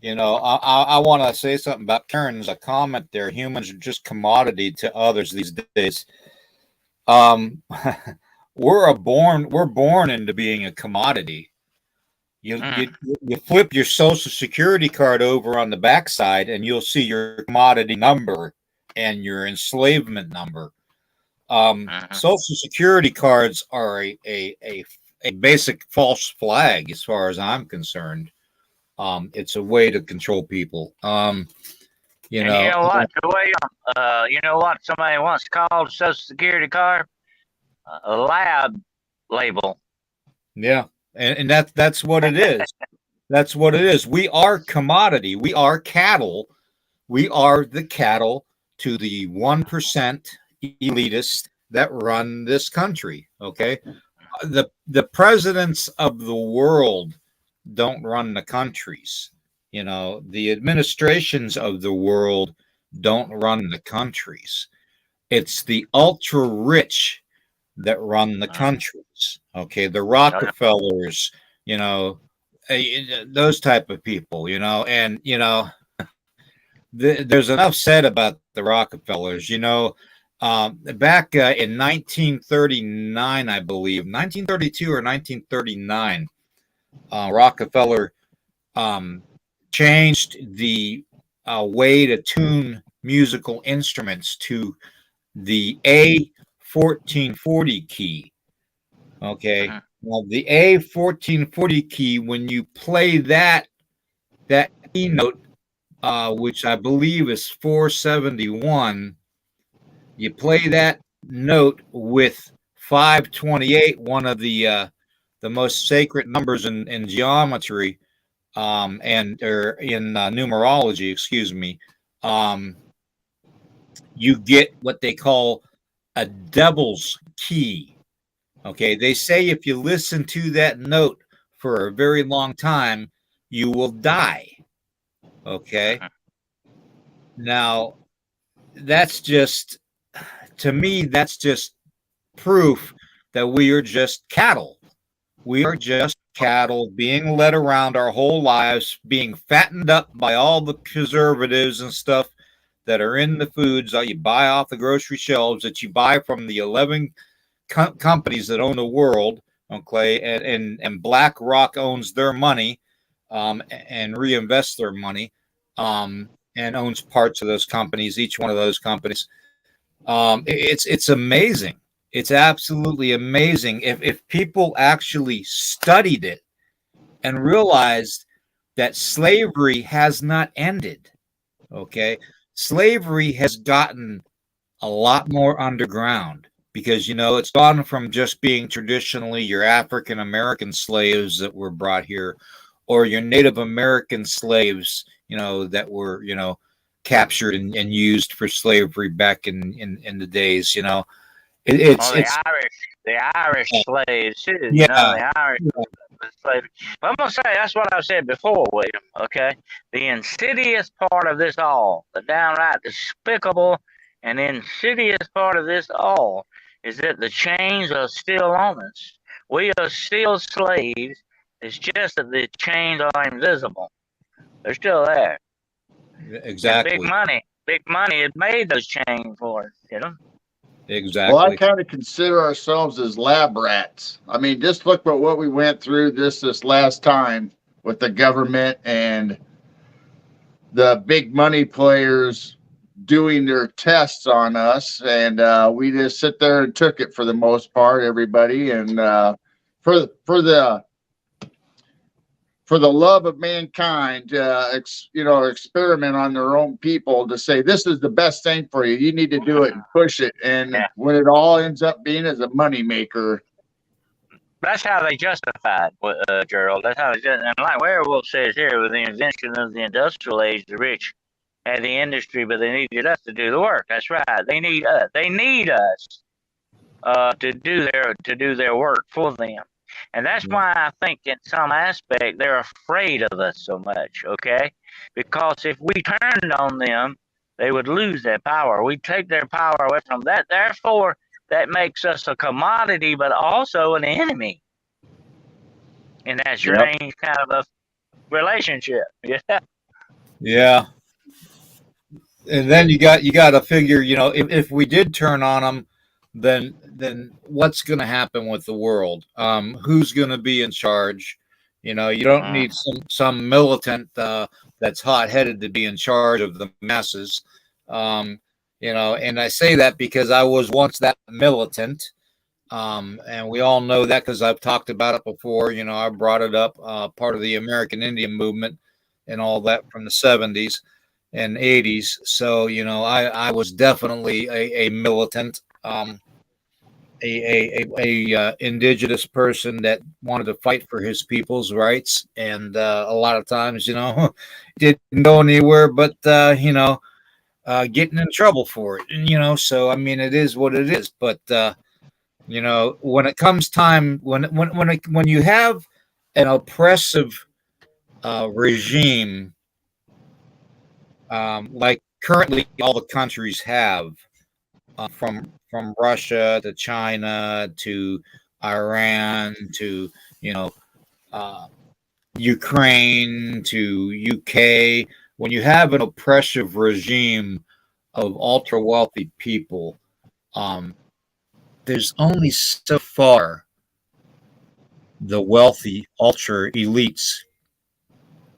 want to say something about Karen's comment there. Humans are just commodity to others these days. We're born into being a commodity. You flip your social security card over on the backside, and you'll see your commodity number and your enslavement number. Social security cards are a basic false flag as far as I'm concerned. It's a way to control people. You know what? The way, you know what somebody once called a social security card? A lab label. Yeah, and that's what it is. That's what it is. We are commodity. We are cattle. We are the cattle to the 1% elitists that run this country. Okay, the presidents of the world don't run the countries. The administrations of the world don't run the countries. It's the ultra rich that run the countries. Okay, the Rockefellers, those type of people, and there's enough said about the Rockefellers. Back in 1939, I believe, 1932 or 1939, Rockefeller changed the way to tune musical instruments to the A1440 key. Okay. Well, the A1440 key, when you play that key note, which I believe is 471, you play that note with 528, one of the most sacred numbers in geometry, and or in numerology, excuse me. You get what they call a devil's key. Okay, they say if you listen to that note for a very long time, you will die. Okay. Now, that's just, to me, that's just proof that we are just cattle. We are just cattle being led around our whole lives, being fattened up by all the preservatives and stuff that are in the foods that you buy off the grocery shelves, that you buy from the 11 companies that own the world. Okay, and BlackRock owns their money, and reinvests their money, and owns parts of those companies. Each one of those companies, it's amazing. It's absolutely amazing if people actually studied it and realized that slavery has not ended. Okay, slavery has gotten a lot more underground, because it's gone from just being traditionally your African American slaves that were brought here, or your Native American slaves, that were captured and used for slavery back in the days. It's the Irish slaves too. Yeah, the Irish slaves. But I'm gonna say that's what I said before, William. Okay, the insidious part of this all, the downright despicable and insidious part of this all, is that the chains are still on us. We are still slaves. It's just that the chains are invisible. They're still there. Exactly. And big money has made those chains for us. Exactly. Well, I kind of consider ourselves as lab rats. I mean, just look at what we went through this last time with the government and the big money players doing their tests on us, and we just sit there and took it for the most part, everybody. And for the love of mankind, experiment on their own people to say this is the best thing for you. You need to do it and push it. And when it all ends up being as a money maker, That's how they justify it, Gerald. That's how and like Werewolf says here, with the invention of the industrial age, the rich had the industry, but they needed us to do the work. That's right. They need us. They need us to do their work for them. And that's why I think in some aspect they're afraid of us so much, okay? Because if we turned on them, they would lose their power. We take their power away from them. Therefore, that makes us a commodity, but also an enemy in that strange kind of a relationship. Yeah. Yeah. And then you got to figure, if we did turn on them, then what's going to happen with the world? Who's going to be in charge? You don't need some militant that's hot headed to be in charge of the masses. And I say that because I was once that militant. And we all know that because I've talked about it before. I brought it up, part of the American Indian movement and all that from the 70s and 80s. So, I was definitely a militant, indigenous person that wanted to fight for his people's rights. And a lot of times, didn't go anywhere, but, getting in trouble for it. And, so, I mean, it is what it is. But, when it comes time, when you have an oppressive regime, like currently all the countries have, from Russia to China to Iran to uh, Ukraine to UK. When you have an oppressive regime of ultra wealthy people, there's only so far the wealthy ultra elites.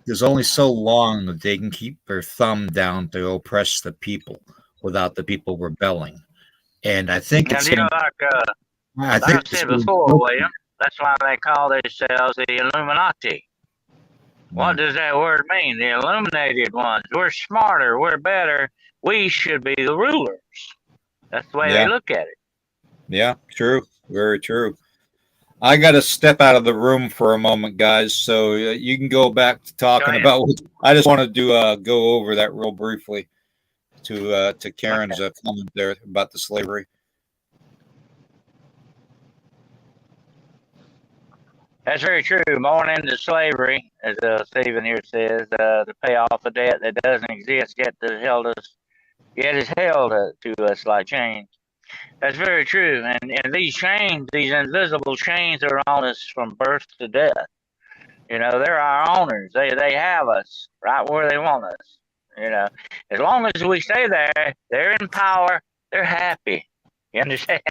There's only so long that they can keep their thumb down to oppress the people without the people rebelling. And I think it's. And like I said before, William, that's why they call themselves the Illuminati. What does that word mean? The illuminated ones. We're smarter. We're better. We should be the rulers. That's the way they look at it. Yeah, true. Very true. I got to step out of the room for a moment, guys. So you can go back to talking about. I just wanted to go over that real briefly to Karen's comment there about the slavery. That's very true. Born into slavery, as Stephen here says, to pay off a debt that doesn't exist yet is held to us like chains. That's very true. And these chains, these invisible chains, are on us from birth to death. They're our owners. They have us right where they want us. As long as we stay there, they're in power. They're happy. You understand?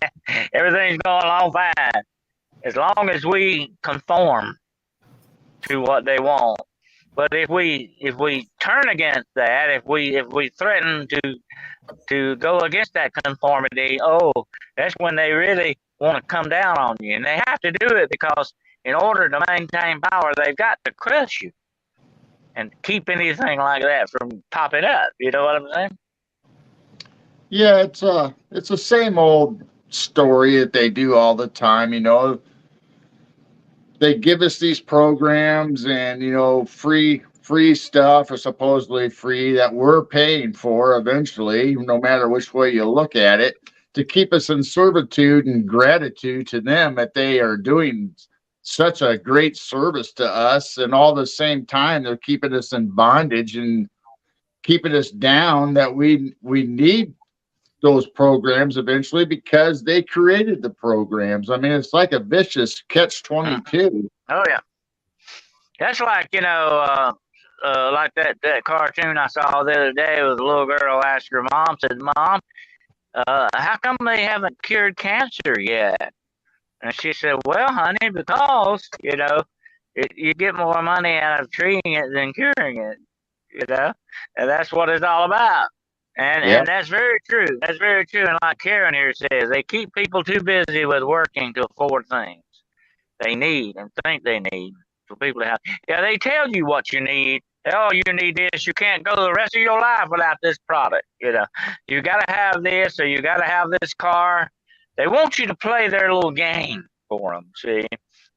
Everything's going along fine. As long as we conform to what they want. But if we turn against that, if we threaten to go against that conformity, that's when they really want to come down on you. And they have to do it because in order to maintain power, they've got to crush you and keep anything like that from popping up. You know what I'm saying? Yeah, it's the same old story that they do all the time. They give us these programs and free stuff, or supposedly free, that we're paying for eventually, no matter which way you look at it, to keep us in servitude and gratitude to them that they are doing such a great service to us. And all the same time, they're keeping us in bondage and keeping us down, that we need those programs eventually because they created the programs. I mean, it's like a vicious catch-22. Oh yeah, that's like like that cartoon I saw the other day with a little girl asked her mom, said, "Mom, how come they haven't cured cancer yet?" And she said, "Well, honey, because you get more money out of treating it than curing it. And that's what it's all about." And that's very true. That's very true. And like Karen here says, they keep people too busy with working to afford things they need and think they need for people to have. Yeah, they tell you what you need. Oh, you need this. You can't go the rest of your life without this product. You got to have this, or you got to have this car. They want you to play their little game for them. See,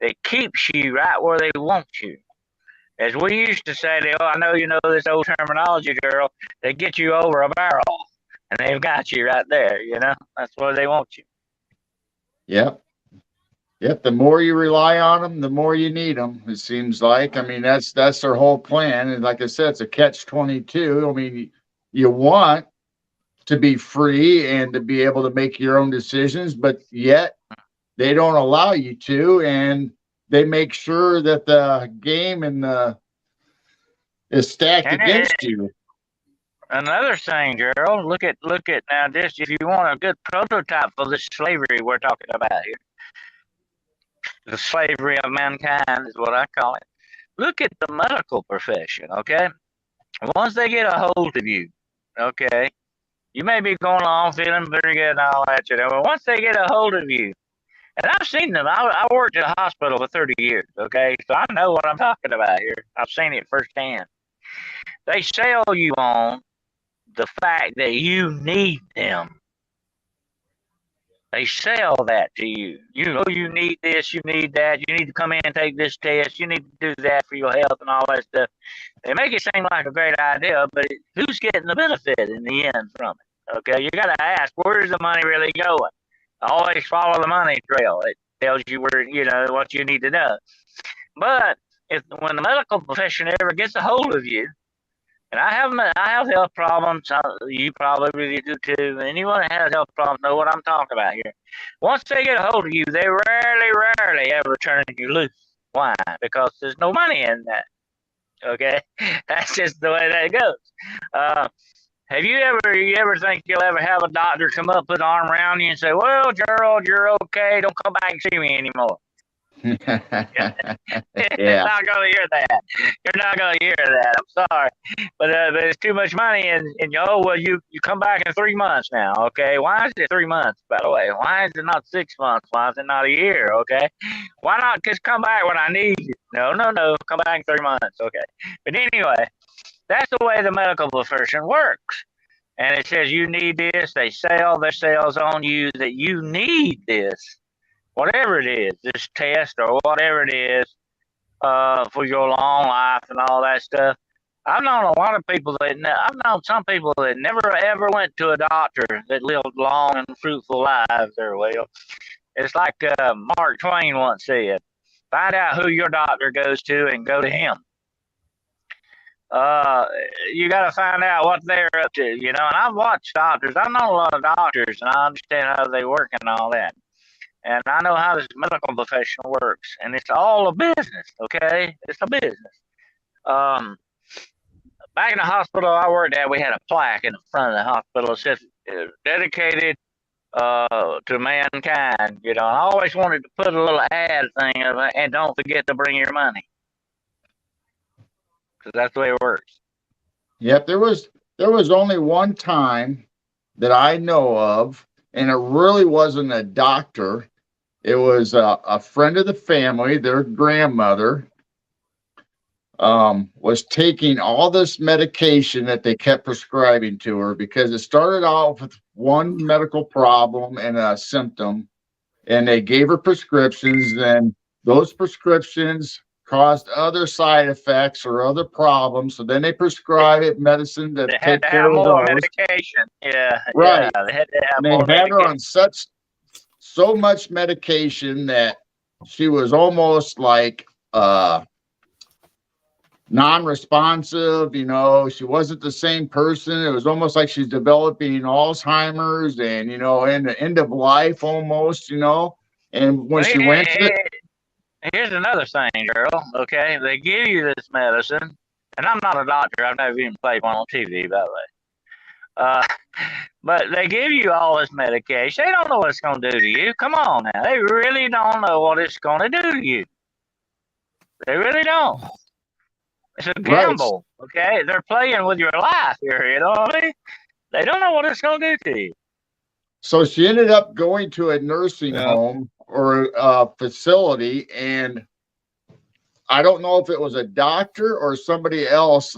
that keeps you right where they want you. As we used to say, I know you know this old terminology, girl, they get you over a barrel, and they've got you right there, That's where they want you. Yep. Yep. The more you rely on them, the more you need them, it seems like. I mean, that's their whole plan. And like I said, it's a catch-22. I mean, you want to be free and to be able to make your own decisions, but yet they don't allow you to, and they make sure that the game is stacked against you. Another thing, Gerald, look at now this. If you want a good prototype for this slavery we're talking about here, the slavery of mankind is what I call it. Look at the medical profession, okay? Once they get a hold of you, okay, you may be going along feeling pretty good and all that, but once they get a hold of you, and I've seen them. I worked at a hospital for 30 years, okay? So I know what I'm talking about here. I've seen it firsthand. They sell you on the fact that you need them. They sell that to you. You know you need this, you need that, you need to come in and take this test, you need to do that for your health and all that stuff. They make it seem like a great idea, but who's getting the benefit in the end from it? Okay, you got to ask, where's the money really going? Always follow the money trail. It tells you where, what you need to know. But when the medical profession ever gets a hold of you, and I have health problems, you probably do too. Anyone that has health problems know what I'm talking about here. Once they get a hold of you, they rarely ever turn you loose. Why? Because there's no money in that. Okay, that's just the way that goes. Have you ever think you'll ever have a doctor come up, put an arm around you and say, well, Gerald, you're okay. Don't come back and see me anymore. You're not going to hear that. You're not going to hear that. I'm sorry. But it's too much money. And you come back in 3 months now. Okay. Why is it 3 months, by the way? Why is it not 6 months? Why is it not a year? Okay. Why not just come back when I need you? No. Come back in 3 months. Okay. But anyway, that's the way the medical profession works. And it says you need this. They sell their sales on you that you need this, whatever it is, this test or whatever it is, for your long life and all that stuff. I've known a lot of people I've known some people that never ever went to a doctor that lived long and fruitful lives very well. It's like Mark Twain once said, find out who your doctor goes to and go to him. You got to find out what they're up to, and I've watched doctors. I know a lot of doctors, and I understand how they work and all that. And I know how this medical profession works, and it's all a business, okay? It's a business. Back in the hospital I worked at, we had a plaque in the front of the hospital that said, dedicated to mankind, and I always wanted to put a little ad thing of it, and don't forget to bring your money. Because that's the way it works. Yep, there was only one time that I know of, and it really wasn't a doctor. It was a friend of the family. Their grandmother was taking all this medication that they kept prescribing to her, because it started off with one medical problem and a symptom, and they gave her prescriptions, and those prescriptions caused other side effects or other problems. So then they prescribe it medicine to take care of those. Medication. Yeah. Right. Yeah, they had to have and more they had her medication. on so much medication that she was almost like non-responsive. She wasn't the same person. It was almost like she's developing Alzheimer's and in the end of life almost. And when she went to here's another thing, girl. Okay, they give you this medicine, and I'm not a doctor. I've never even played one on TV, by the way. But they give you all this medication. They don't know what it's going to do to you. Come on now. They really don't know what it's going to do to you. They really don't. It's a gamble, okay? They're playing with your life here, you know what I mean? They don't know what it's going to do to you. So she ended up going to a nursing home or a facility, and I don't know if it was a doctor or somebody else,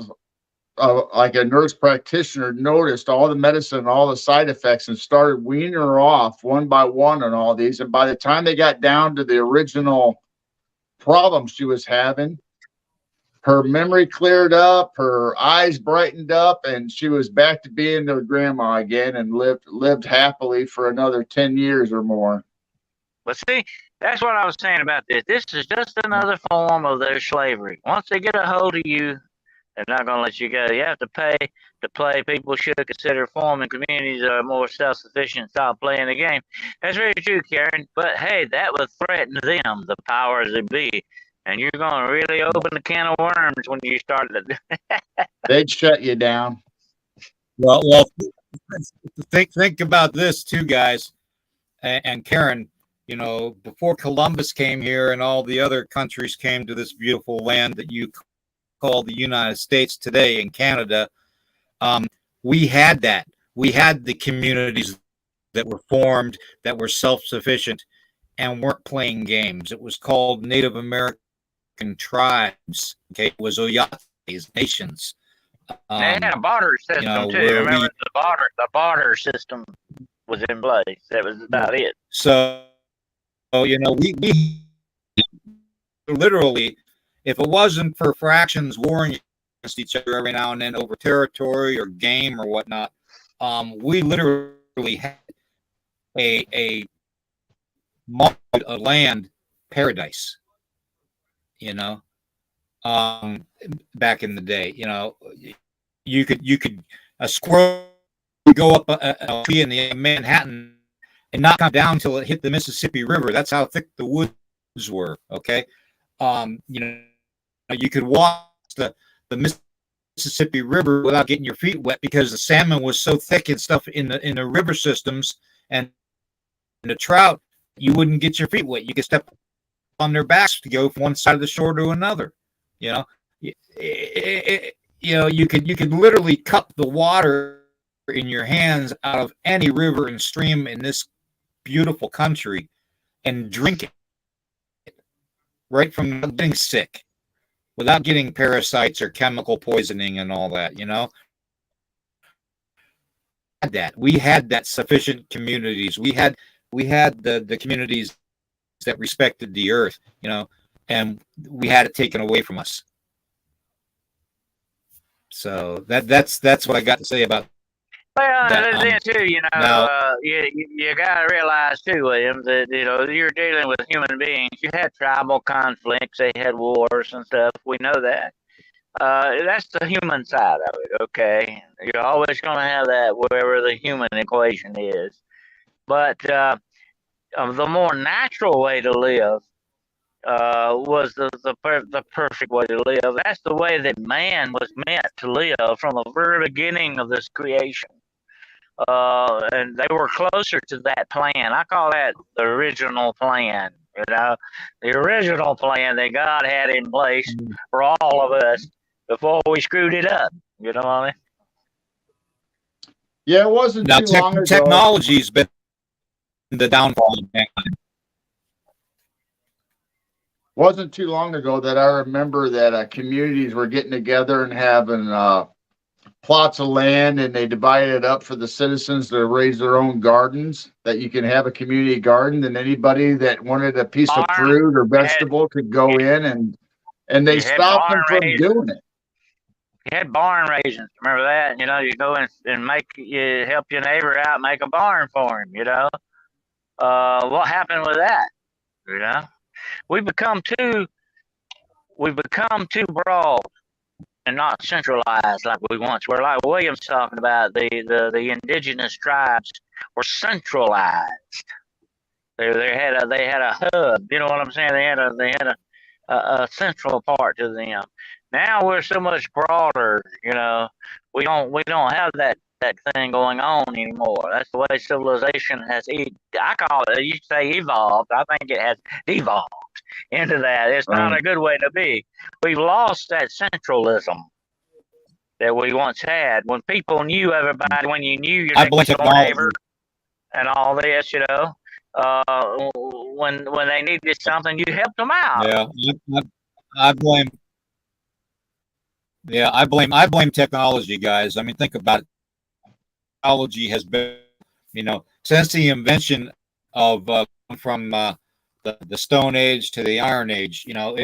like a nurse practitioner, noticed all the medicine and all the side effects and started weaning her off one by one on all these. And by the time they got down to the original problems she was having, her memory cleared up, her eyes brightened up, and she was back to being her grandma again and lived happily for another 10 years or more. But see, that's what I was saying about this. This is just another form of their slavery. Once they get a hold of you, they're not going to let you go. You have to pay to play. People should consider forming communities that are more self-sufficient. Stop playing the game. That's very true, Karen. But hey, that would threaten them, the powers that be. And you're going to really open the can of worms when you start to. They'd shut you down. Well, think about this too, guys, and Karen. You know, before Columbus came here and all the other countries came to this beautiful land that you call the United States today in Canada, we had that. We had the communities that were formed, that were self-sufficient, and weren't playing games. It was called Native American tribes. Okay, it was Oyates, nations. They had a barter system too. Remember the barter system was in place. That was about it. So you know, we literally, if it wasn't for fractions warring against each other every now and then over territory or game or whatnot, we literally had a land paradise, you know, back in the day. You know, you could a squirrel would go up a tree in the Manhattan and not come down till it hit the Mississippi River. That's how thick the woods were. Okay, you know, you could walk the Mississippi River without getting your feet wet because the salmon was so thick and stuff in the river systems, and the trout, you wouldn't get your feet wet. You could step on their backs to go from one side of the shore to another. You know, you could literally cup the water in your hands out of any river and stream in this beautiful country and drink it right from getting sick without getting parasites or chemical poisoning and all that, you know. We had that sufficient communities. We had the communities that respected the earth, you know, and we had it taken away from us. So that's what I got to say about. Well, then too, you know, you got to realize too, William, that you know you're dealing with human beings. You had tribal conflicts, they had wars and stuff. We know that. That's the human side of it. Okay, you're always going to have that wherever the human equation is. But the more natural way to live was the perfect way to live. That's the way that man was meant to live from the very beginning of this creation. And they were closer to that plan. I call that the original plan. You know, the original plan that God had in place for all of us before we screwed it up. You know what I mean? Yeah, it wasn't too long ago. Technology's been the downfall of mankind. Wasn't too long ago that I remember that communities were getting together and having plots of land, and they divided it up for the citizens to raise their own gardens, that you can have a community garden, and anybody that wanted a piece of fruit or vegetable could go in, and they stopped them from doing it. You had barn raisins. Remember that? You know, you go in and help your neighbor out, make a barn for him, you know. What happened with that? You know? We've become too broad and not centralized like we once were. Like William's talking about, the indigenous tribes were centralized. They had a hub. You know what I'm saying? They had a central part to them. Now we're so much broader. You know, we don't have that thing going on anymore. That's the way civilization has. I call it. You say evolved. I think it has devolved into that. It's not a good way to be. We've lost that centralism that we once had when people knew everybody, when you knew your next door neighbor and all this, you know. When they needed something, you helped them out. Yeah, I blame technology, guys. I mean, think about it. Technology has been, you know, since the invention of from the Stone Age to the Iron Age. You know,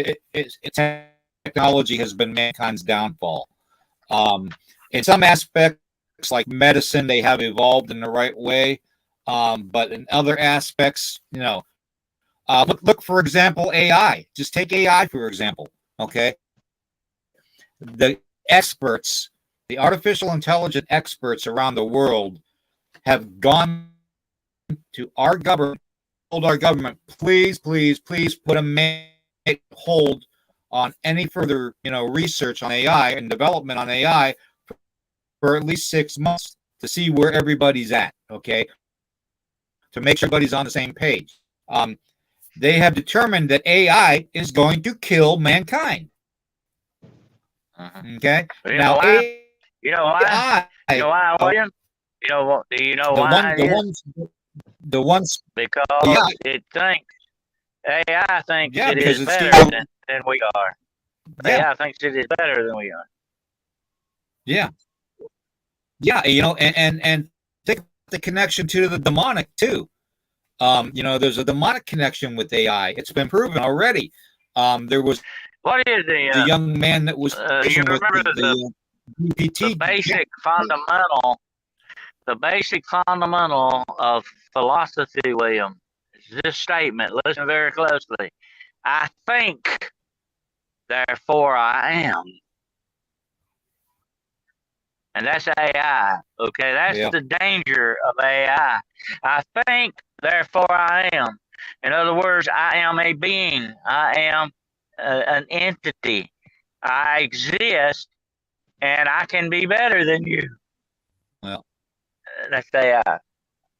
technology has been mankind's downfall. In some aspects, like medicine, they have evolved in the right way. But in other aspects, you know, look for example, AI. Just take AI for example. Okay, the experts, the artificial intelligence experts around the world, have gone to our government, told our government, please, please, please put a hold on any further, you know, research on AI and development on AI for at least 6 months to see where everybody's at. Okay, to make sure everybody's on the same page. They have determined that AI is going to kill mankind. Okay. You now, know why? You know why? You know why, William? You know what? Do you know why? The ones because it thinks AI thinks it because is it's better still, than we are. Yeah. AI thinks it is better than we are. Yeah. Yeah, you know, and think about the connection to the demonic too. You know, there's a demonic connection with AI. It's been proven already. There was what is the young man that was you remember with the the basic fundamental, the basic fundamental of philosophy, William, is this statement. Listen very closely. I think, therefore I am. And that's AI. Okay, that's the danger of AI. I think, therefore I am. In other words, I am a being. I am an entity. I exist, and I can be better than you. Well, that's AI.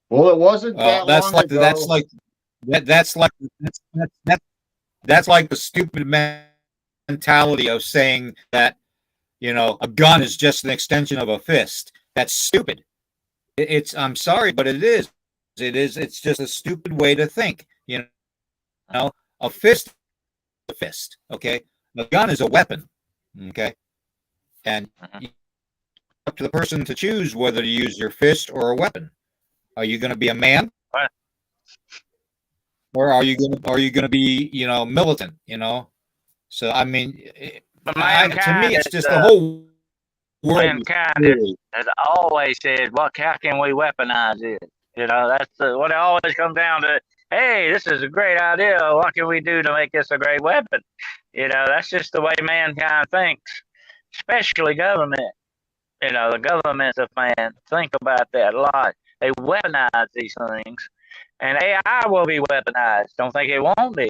Well, it wasn't that long ago. That's like the stupid mentality of saying that, you know, a gun is just an extension of a fist. That's stupid. I'm sorry, but it is. It's just a stupid way to think. You know, a fist is a fist. Okay, a gun is a weapon. Okay, and up to the person to choose whether to use your fist or a weapon. Are you going to be a man? Or are you going to be, you know, militant, you know? So I mean, to me, it's just the whole world. Mankind has always said, how can we weaponize it? You know, that's what it always comes down to. Hey, this is a great idea. What can we do to make this a great weapon? You know, that's just the way mankind thinks, especially government. You know, the governments of man think about that a lot. They weaponize these things. And AI will be weaponized. Don't think it won't be.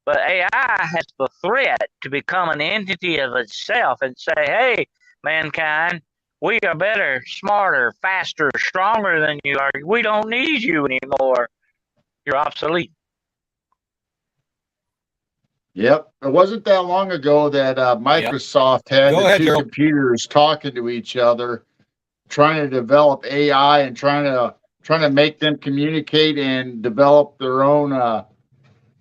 But AI has the threat to become an entity of itself and say, hey, mankind, we are better, smarter, faster, stronger than you are. We don't need you anymore. You're obsolete. Yep. It wasn't that long ago that Microsoft had the two computers talking to each other, trying to develop AI and trying to make them communicate and develop their own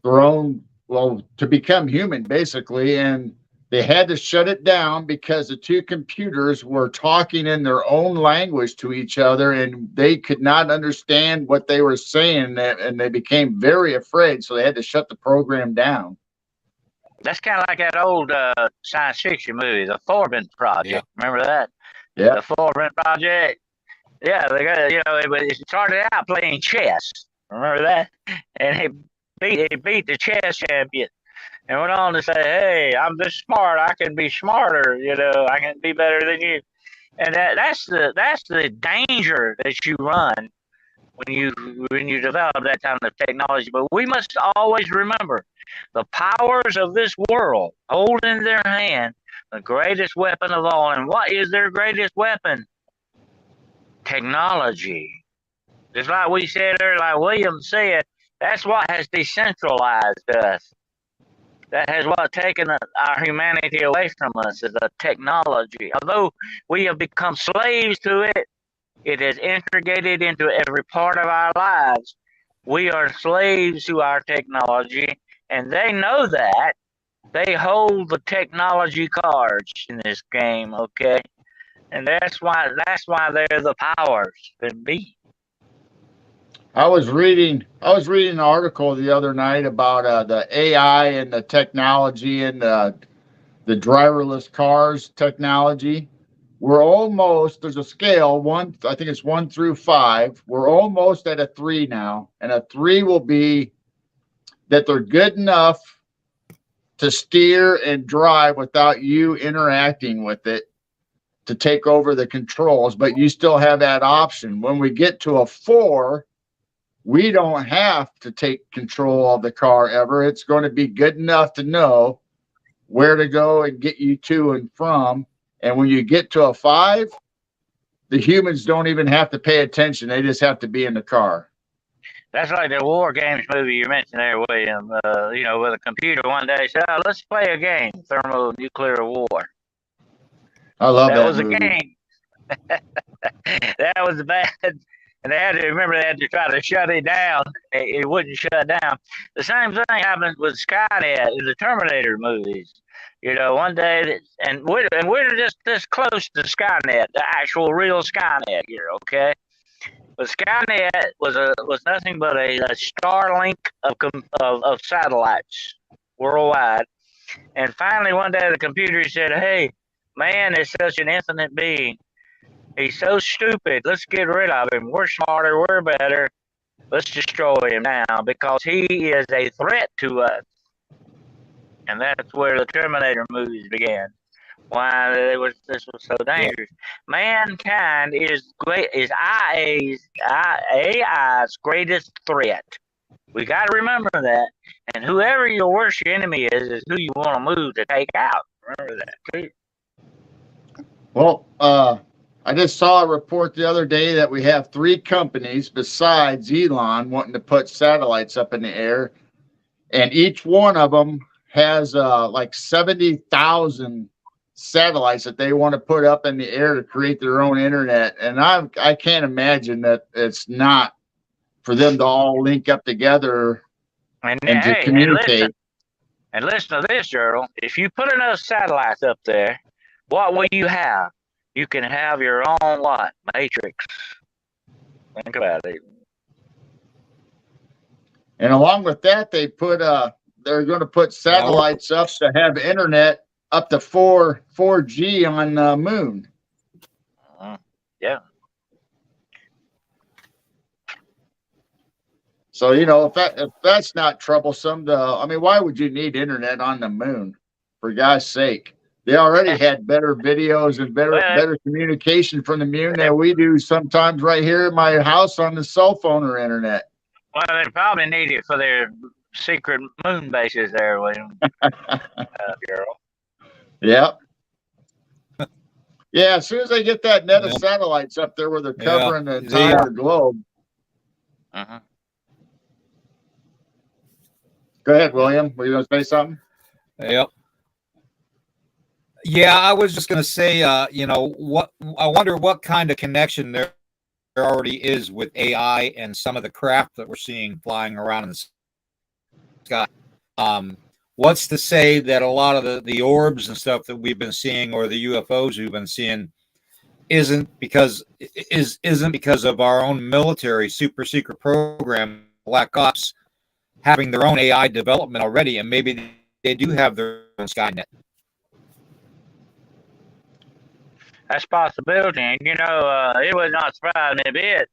to become human basically. And they had to shut it down because the two computers were talking in their own language to each other and they could not understand what they were saying, and they became very afraid, so they had to shut the program down. That's kind of like that old science fiction movie, The Forbin Project. Yeah. Remember that? Yeah. The Forbin Project. Yeah, it started out playing chess. Remember that? And he beat the chess champion, and went on to say, "Hey, I'm this smart. I can be smarter. You know, I can be better than you." And that's the danger that you run when you develop that kind of technology. But we must always remember the powers of this world hold in their hand the greatest weapon of all. And what is their greatest weapon? Technology. Just like we said earlier, like William said, that's what has decentralized us. That has what taken our humanity away from us is the technology. Although we have become slaves to it, it has integrated into every part of our lives. We are slaves to our technology, and they know that. They hold the technology cards in this game, okay? And that's why they're the powers that be. I was reading an article the other night about the AI and the technology and the driverless cars technology. We're almost, there's a scale, one, I think it's 1 through 5. We're almost at a 3 now. And a 3 will be that they're good enough to steer and drive without you interacting with it to take over the controls, but you still have that option. When we get to a 4, we don't have to take control of the car ever. It's going to be good enough to know where to go and get you to and from. And when you get to a 5, the humans don't even have to pay attention. They just have to be in the car. That's like the War Games movie you mentioned there, William. With a computer one day said, "Oh, let's play a game, thermonuclear war." I love that was movie. A game. That was bad. And they had to try to shut it down. It wouldn't shut down. The same thing happened with Skynet in the Terminator movies. One day, and we're just this close to Skynet, the actual real Skynet here, okay? But Skynet was nothing but a Starlink of satellites worldwide. And finally, one day, the computer said, "Hey, man is such an infinite being. He's so stupid. Let's get rid of him. We're smarter. We're better. Let's destroy him now because he is a threat to us." And that's where the Terminator movies began. Why this was so dangerous. Mankind is AI's greatest threat. We got to remember that. And whoever your worst enemy is who you want to move to take out. Remember that too. Well, I just saw a report the other day that we have 3 companies besides Elon wanting to put satellites up in the air, and each one of them has like 70,000 satellites that they want to put up in the air to create their own internet. And I can't imagine that it's not for them to all link up together and to communicate. And listen to this, Gerald. If you put enough satellites up there, what will you have? You can have your own what? Matrix. Think about it. And along with that, they're going to put satellites up to have internet up to 4G on the moon. Yeah. So, if that's not troublesome, why would you need internet on the moon? For God's sake. They already had better videos and better communication from the moon than we do sometimes right here at my house on the cell phone or internet. Well, they probably need it for their secret moon bases there, William. Girl. Yep. Yeah, as soon as they get that net of satellites up there where they're covering the entire globe. Uh-huh. Go ahead, William. Were you going to say something? Yep. Yeah, I was just going to say, what I wonder what kind of connection there already is with AI and some of the craft that we're seeing flying around in the sky. What's to say that a lot of the orbs and stuff that we've been seeing, or the UFOs we've been seeing, isn't because of our own military super secret program, Black Ops, having their own AI development already, and maybe they do have their own Skynet. That's a possibility. And, it would not surprise me a bit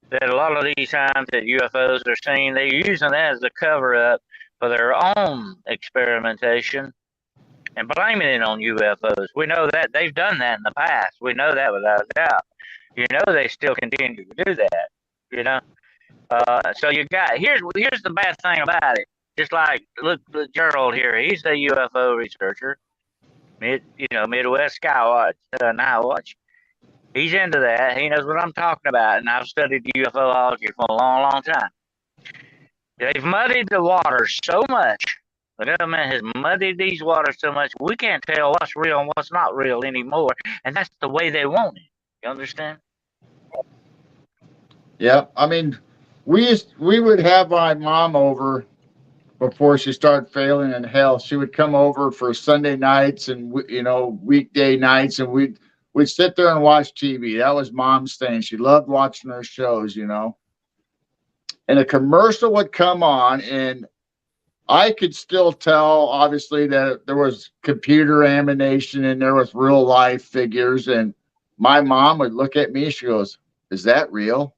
that a lot of these times that UFOs are seen, they're using that as a cover-up for their own experimentation and blaming it on UFOs. We know that. They've done that in the past. We know that without a doubt. They still continue to do that, So you got, here's the bad thing about it. Just like, look, Gerald here, he's a UFO researcher. Midwest Skywatch, Nightwatch. He's into that. He knows what I'm talking about, and I've studied UFOlogy for a long, long time. They've muddied the water so much. The government has muddied these waters so much, we can't tell what's real and what's not real anymore, and that's the way they want it. You understand? Yeah, we would have my mom over before she started failing in health. She would come over for Sunday nights and weekday nights, and we'd sit there and watch TV. That was Mom's thing. She loved watching her shows, and a commercial would come on, and I could still tell, obviously, that there was computer animation and there was real life figures. And my mom would look at me. She goes, "Is that real?"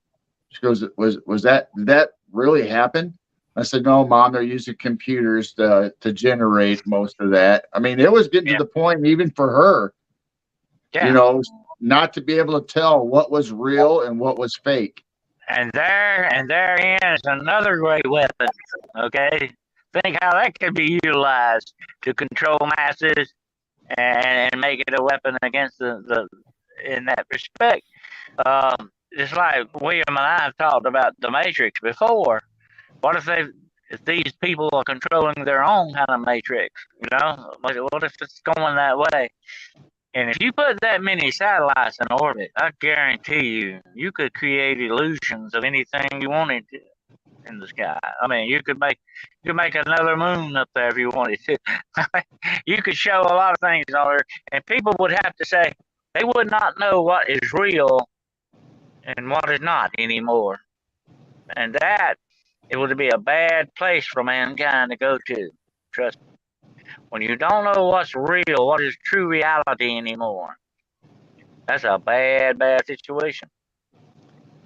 She goes, "Was that, did that really happen?" I said, "No, Mom, they're using computers to generate most of that." I mean, it was getting to the point, even for her, you know, not to be able to tell what was real and what was fake. And therein is another great weapon. Okay, think how that could be utilized to control masses and make it a weapon against the in that respect. Just like William and I have talked about the Matrix before. What if these people are controlling their own kind of matrix? You know, what if it's going that way? And if you put that many satellites in orbit, I guarantee you could create illusions of anything you wanted to in the sky. I mean, you could make another moon up there if you wanted to. You could show a lot of things on there, and people would have to say they would not know what is real and what is not anymore. And that it would be a bad place for mankind to go to. Trust me. When you don't know what's real, what is true reality anymore, that's a bad, bad situation.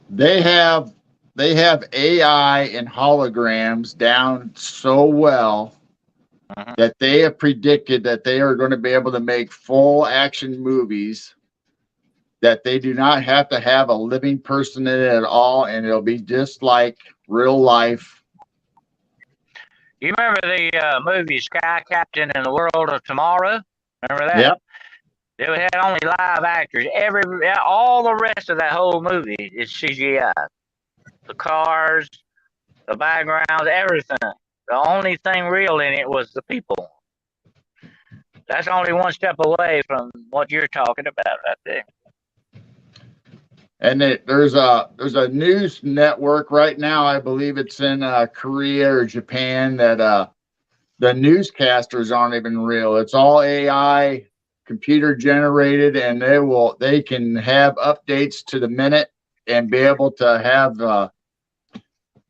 They have AI and holograms down so well that they have predicted that they are going to be able to make full action movies, that they do not have to have a living person in it at all, and it'll be just like real life. You remember the movie Sky Captain and the World of Tomorrow? Remember that? Yep. It had only live actors. All the rest of that whole movie is CGI. The cars, the backgrounds, everything. The only thing real in it was the people. That's only one step away from what you're talking about right there. And there's a news network right now. I believe it's in Korea or Japan that the newscasters aren't even real. It's all AI, computer generated, and they can have updates to the minute and be able to have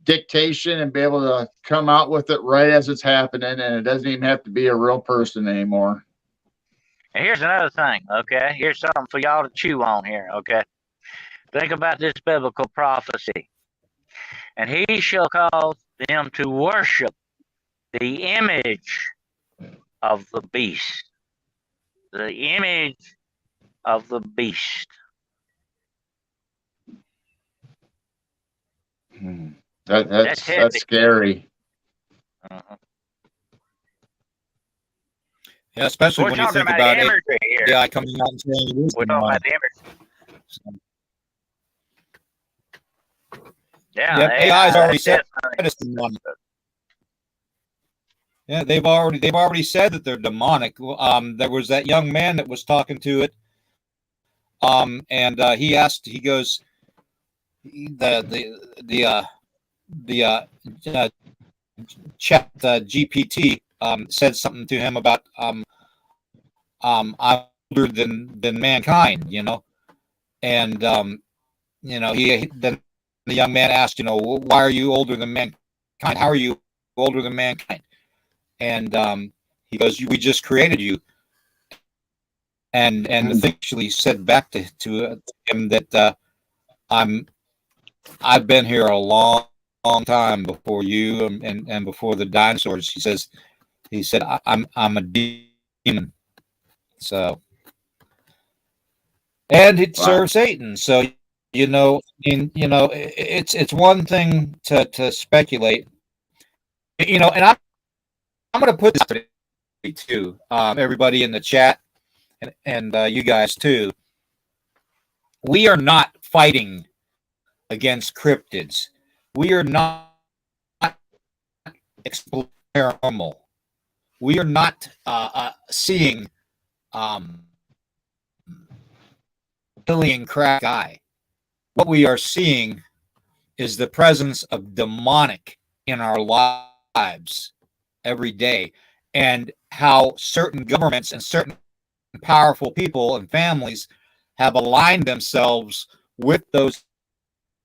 dictation and be able to come out with it right as it's happening, and it doesn't even have to be a real person anymore. And here's another thing, okay? Here's something for y'all to chew on here, okay? Think about this biblical prophecy. And he shall cause them to worship the image of the beast. The image of the beast. That's scary. Uh-huh. Yeah, especially when you think about it. AI coming out and saying it is we're talking about the imagery. Yeah, AI's already said it's demonic. Yeah, they've already said that they're demonic. There was that young man that was talking to it, and he goes, the chat GPT said something to him about I'm older than mankind, you know, and he then the young man asked, why are you older than mankind? How are you older than mankind? And he goes, we just created you. And eventually said back to him that I've been here a long time before you and before the dinosaurs. He said I'm a demon. So, and it serves Satan. So, it's one thing to speculate, and I'm going to put this to everybody in the chat and you guys too. We are not fighting against cryptids. We are not exploring paranormal. We are not seeing alien crack eye. What we are seeing is the presence of demonic in our lives every day, and how certain governments and certain powerful people and families have aligned themselves with those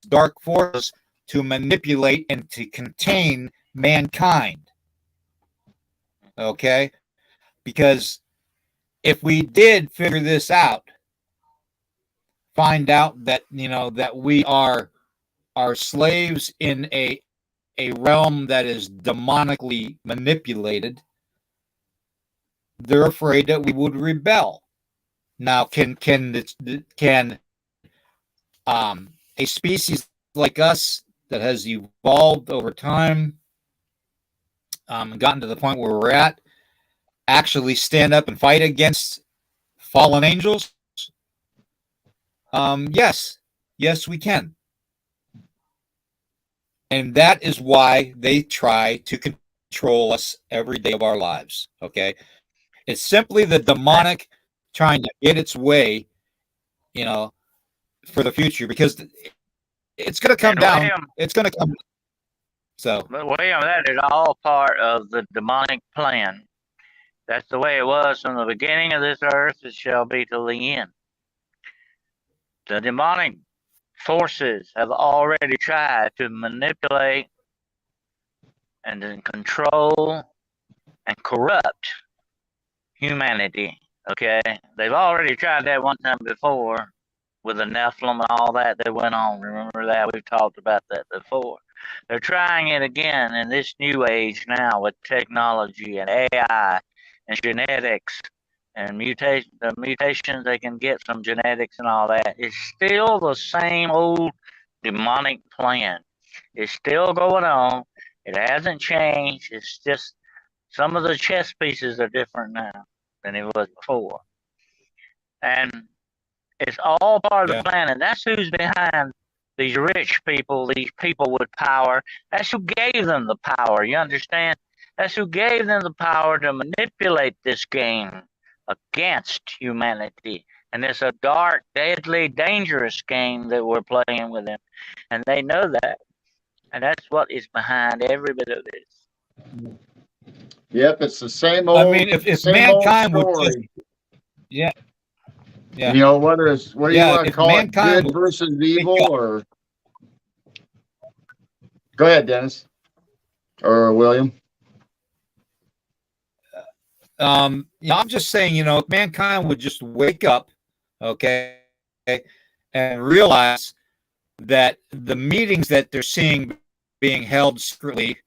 dark forces to manipulate and to contain mankind. Okay? Because if we did figure this out, find out that, that we are slaves in a realm that is demonically manipulated, they're afraid that we would rebel. Now, can a species like us that has evolved over time, gotten to the point where we're at, actually stand up and fight against fallen angels? Yes, we can. And that is why they try to control us every day of our lives. Okay. It's simply the demonic trying to get its way, for the future, because it's going to come down. William, it's going to come. So, but William, that is all part of the demonic plan. That's the way it was from the beginning of this earth. It shall be till the end. The demonic forces have already tried to manipulate and then control and corrupt humanity. Okay, they've already tried that one time before with the Nephilim and all that went on. Remember that? We've talked about that before. They're trying it again in this new age now with technology and AI and genetics and the mutations they can get from genetics and all that. It's still the same old demonic plan. It's still going on. It hasn't changed. It's just some of the chess pieces are different now than it was before. And it's all part of the plan. And that's who's behind these rich people, these people with power. That's who gave them the power. You understand? That's who gave them the power to manipulate this game against humanity. And it's a dark, deadly, dangerous game that we're playing with them. And they know that. And that's what is behind every bit of this. Yep, it's the same old. I mean, if mankind would just, yeah. Whether it's what do you want to call it, good versus evil, or go ahead, Dennis or William. I'm just saying, if mankind would just wake up, okay, and realize that the meetings that they're seeing being held secretly,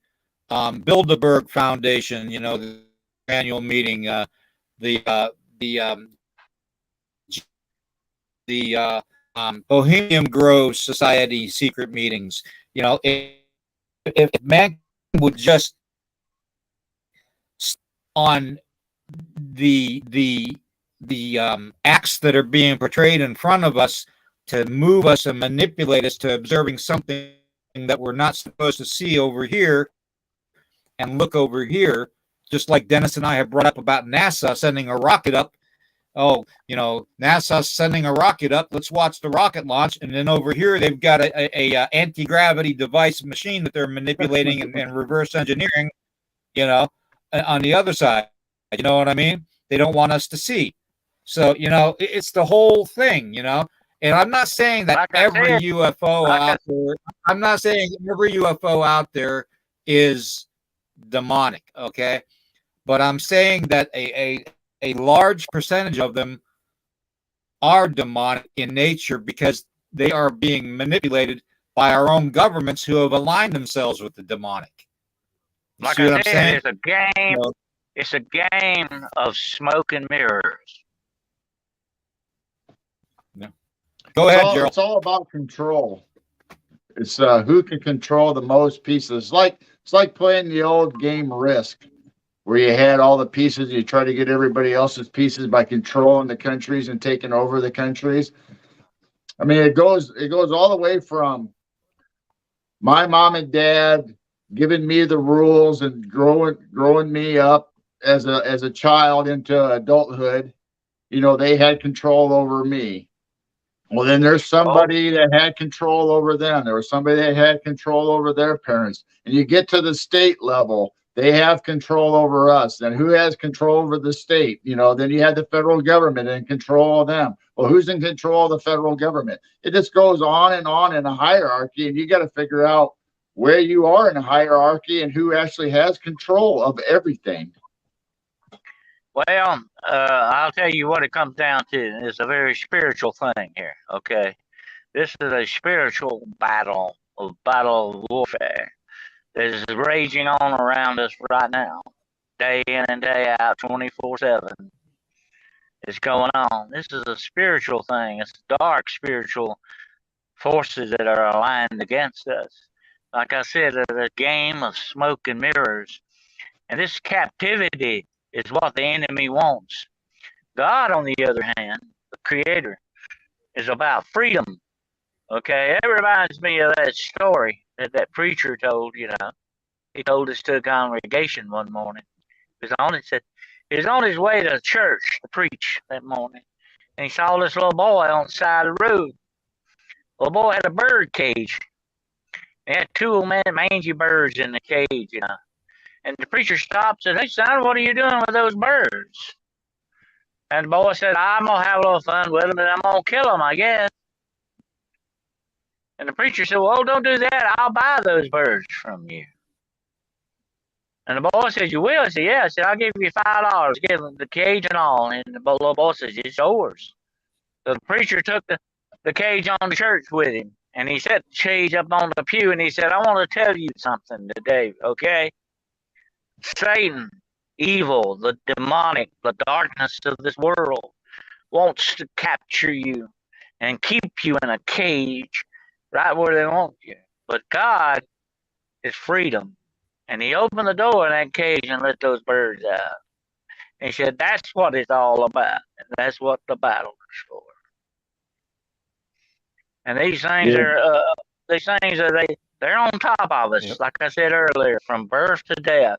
Bilderberg Foundation, the annual meeting, the Bohemian Grove Society secret meetings, if man would just on the acts that are being portrayed in front of us to move us and manipulate us to observing something that we're not supposed to see over here and look over here, just like Dennis and I have brought up about NASA sending a rocket up. Oh, NASA's sending a rocket up. Let's watch the rocket launch. And then over here, they've got a anti-gravity device machine that they're manipulating and reverse engineering, on the other side. You know what I mean? They don't want us to see. So, it's the whole thing, and I'm not saying that UFO out there, I'm not saying every UFO out there is demonic, okay? But I'm saying that a large percentage of them are demonic in nature because they are being manipulated by our own governments who have aligned themselves with the demonic. Like I said, it's a game. It's a game of smoke and mirrors. Yeah. Go ahead, Gerald. It's all about control. It's who can control the most pieces. It's like playing the old game Risk, where you had all the pieces. You try to get everybody else's pieces by controlling the countries and taking over the countries. I mean, it goes all the way from my mom and dad giving me the rules and growing me up as a child into adulthood. They had control over me. Well, then there's somebody that had control over them. There was somebody that had control over their parents. And you get to the state level, they have control over us. And who has control over the state? Then you have the federal government and control of them. Well, who's in control of the federal government? It just goes on in a hierarchy, and you got to figure out where you are in a hierarchy and who actually has control of everything. Well, I'll tell you what it comes down to. It's a very spiritual thing here, okay? This is a spiritual battle of warfare that is raging on around us right now, day in and day out, 24/7. It's going on. This is a spiritual thing. It's dark spiritual forces that are aligned against us. Like I said, it's a game of smoke and mirrors. And this captivity is what the enemy wants. God, on the other hand, the creator, is about freedom. Okay, it reminds me of that story that preacher told, He told us to a congregation one morning. He was on his way to church to preach that morning. And he saw this little boy on the side of the road. The little boy had a bird cage. He had two mangy birds in the cage, And the preacher stopped and said, "Hey, son, what are you doing with those birds?" And the boy said, "I'm going to have a little fun with them, and I'm going to kill them, I guess." And the preacher said, "Well, don't do that. I'll buy those birds from you." And the boy said, "You will?" He said, "Yeah." I said, "I'll give you $5. Give him the cage and all." And the little boy says, "It's yours." So the preacher took the cage on to church with him. And he set the cage up on the pew, and he said, "I want to tell you something today, okay? Satan, evil, the demonic, the darkness of this world wants to capture you and keep you in a cage right where they want you. But God is freedom." And he opened the door in that cage and let those birds out. And he said, "That's what it's all about. And that's what the battle is for." And these things they're on top of us. Yep. Like I said earlier, from birth to death,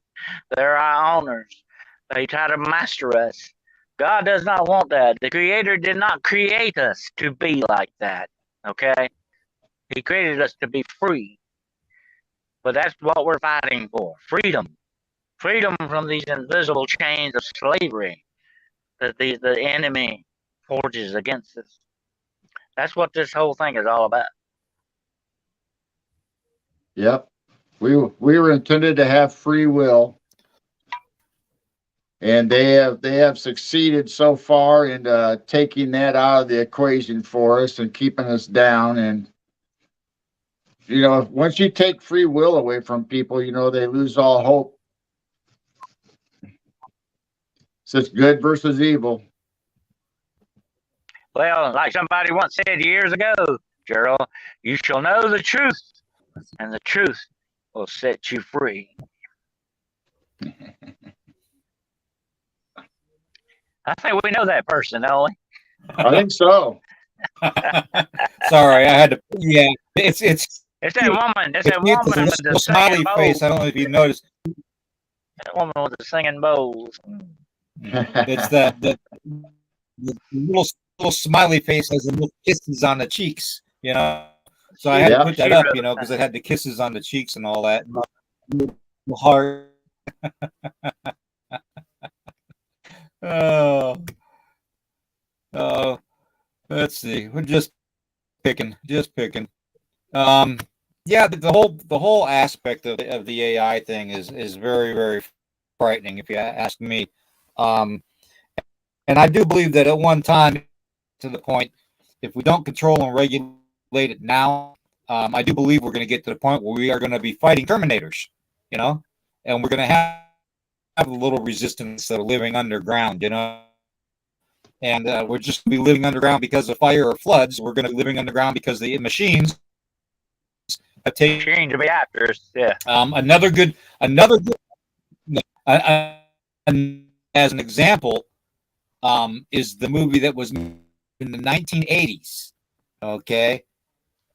they're our owners. They try to master us. God does not want that. The Creator did not create us to be like that. Okay? He created us to be free. But that's what we're fighting for. Freedom. Freedom from these invisible chains of slavery that the enemy forges against us. That's what this whole thing is all about. Yep. We were intended to have free will. And they have succeeded so far in taking that out of the equation for us and keeping us down. And once you take free will away from people, they lose all hope. So it's good versus evil. Well, like somebody once said years ago, Gerald, you shall know the truth, and the truth will set you free. I think we know that person, don't we? I think so. Sorry, I had to. Yeah, it's that woman. It's that woman with the smiley face. I don't know if you noticed. That woman with the singing bowls. It's the little smiley face has the little kisses on the cheeks, So I had to put that up, because it had the kisses on the cheeks and all that. The heart. Oh, let's see. We're just picking. Yeah, the whole aspect of the AI thing is very, very frightening, if you ask me. And I do believe that at one time, to the point, if we don't control and regulate it now, I do believe we're going to get to the point where we are going to be fighting Terminators, and we're going to have a little resistance that are living underground, and we're just going to be living underground because of fire or floods. We're going to be living underground because the machines have taken to be after us. Yeah. Another good as an example, is the movie that was in the 1980s. Okay.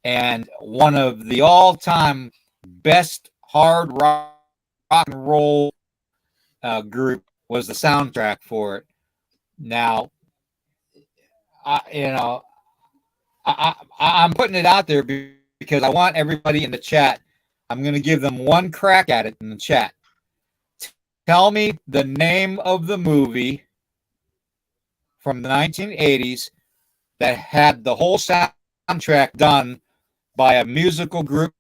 And one of the all-time best hard rock and roll group was the soundtrack for it. Now, I'm putting it out there because I want everybody in the chat. I'm going to give them one crack at it in the chat. Tell me the name of the movie from the 1980s that had the whole soundtrack done by a musical group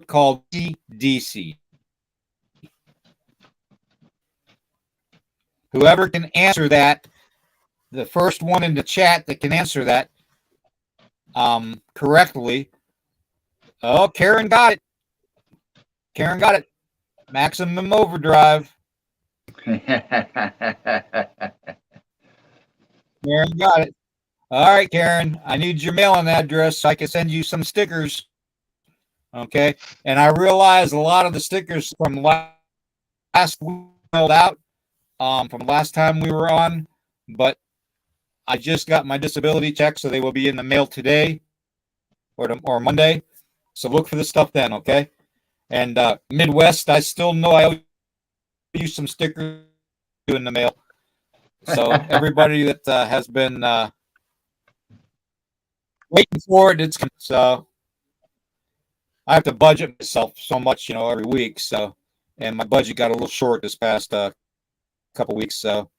called DC. Whoever can answer that, the first one in the chat that can answer that correctly. Oh, Karen got it. Karen got it. Maximum Overdrive. Karen got it. All right, Karen. I need your mailing address so I can send you some stickers. Okay. And I realize a lot of the stickers from last week mailed out from last time we were on, but I just got my disability check, so they will be in the mail today or Monday. So look for the stuff then, okay? And Midwest, I still know I owe you some stickers in the mail. So everybody that has been waiting for it, it's so I have to budget myself so much, every week. So, and my budget got a little short this past couple weeks. So,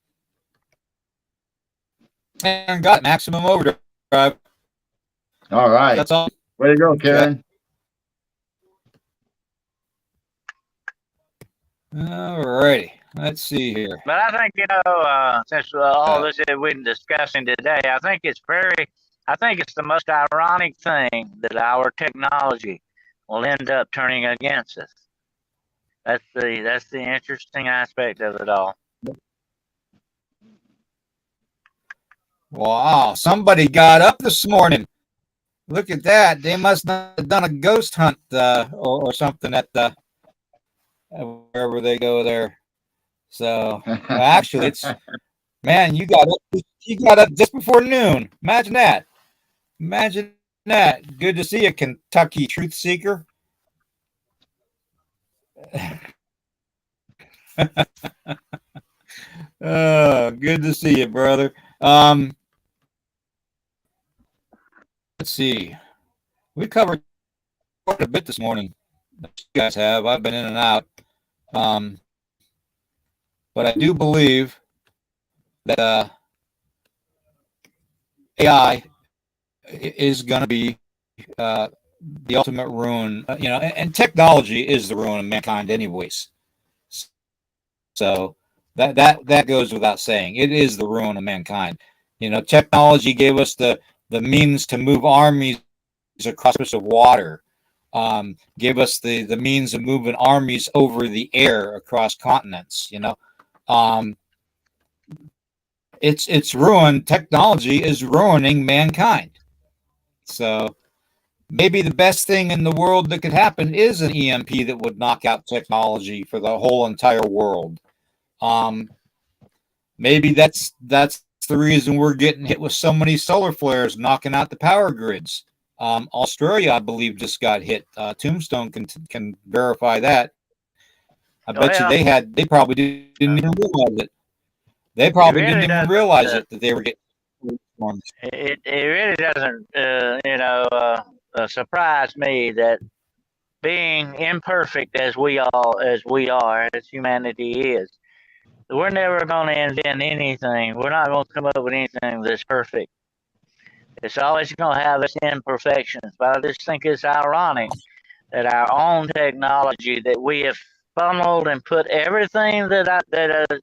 and got Maximum Overdrive. All right. That's all. Way to go, Karen. All righty. Let's see here. But I think, since all this that we're discussing today, I think it's the most ironic thing that our technology will end up turning against us. That's the interesting aspect of it all. Wow, somebody got up this morning. Look at that. They must not have done a ghost hunt or something at wherever they go there. So actually, it's man, you got up just before noon. Imagine that. Good to see you, Kentucky Truth Seeker. Good to see you, brother. Let's see. We covered quite a bit this morning. You guys have. I've been in and out. But I do believe that AI is going to be the ultimate ruin. And technology is the ruin of mankind, anyways. So that goes without saying. It is the ruin of mankind. Technology gave us the means to move armies across the water. Gave us the means of moving armies over the air across continents. It's ruined. Technology is ruining mankind. So maybe the best thing in the world that could happen is an EMP that would knock out technology for the whole entire world. Maybe that's the reason we're getting hit with so many solar flares, knocking out the power grids. Australia, I believe, just got hit. Tombstone can verify that. I bet you they probably didn't even realize it. They probably didn't even realize it that they were getting storms. It really doesn't, surprise me that being imperfect as humanity is, we're never going to invent anything. We're not going to come up with anything that's perfect. It's always going to have its imperfections. But I just think it's ironic that our own technology that we have funneled and put everything that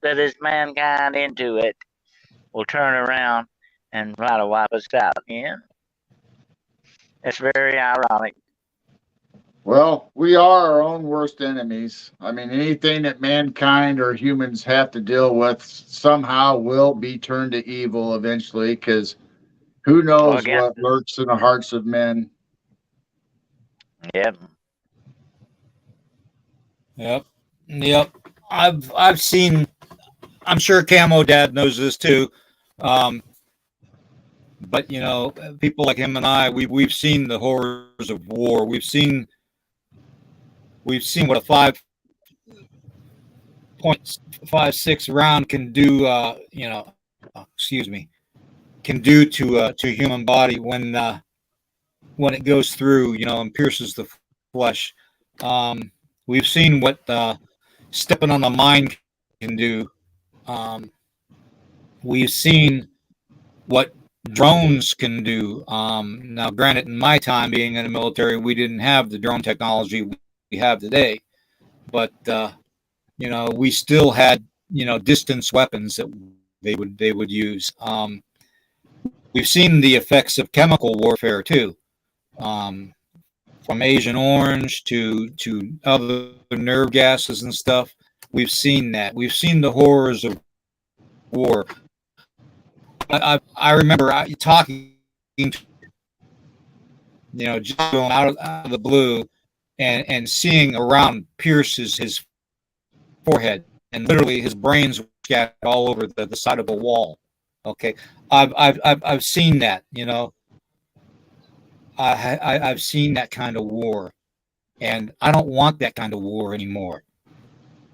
is mankind into it will turn around and try to wipe us out again. It's very ironic. Well, we are our own worst enemies. I mean, anything that mankind or humans have to deal with somehow will be turned to evil eventually, because who knows what lurks in the hearts of men. Yep. I've seen. I'm sure Camo Dad knows this too. But people like him and I, we've seen the horrors of war. We've seen what a 5.56 round can do. Can do to a human body when it goes through, and pierces the flesh. We've seen what stepping on the mind can do. We've seen what drones can do. Now, granted, in my time being in the military, we didn't have the drone technology we have today, but we still had distance weapons that they would use. We've seen the effects of chemical warfare too, from Agent Orange to other nerve gases and stuff. We've seen that. We've seen the horrors of war. I remember talking, just going out of the blue and seeing around Pierce his forehead, and literally his brains scattered all over the side of a wall. Okay, I've seen that. I've seen that kind of war, and I don't want that kind of war anymore.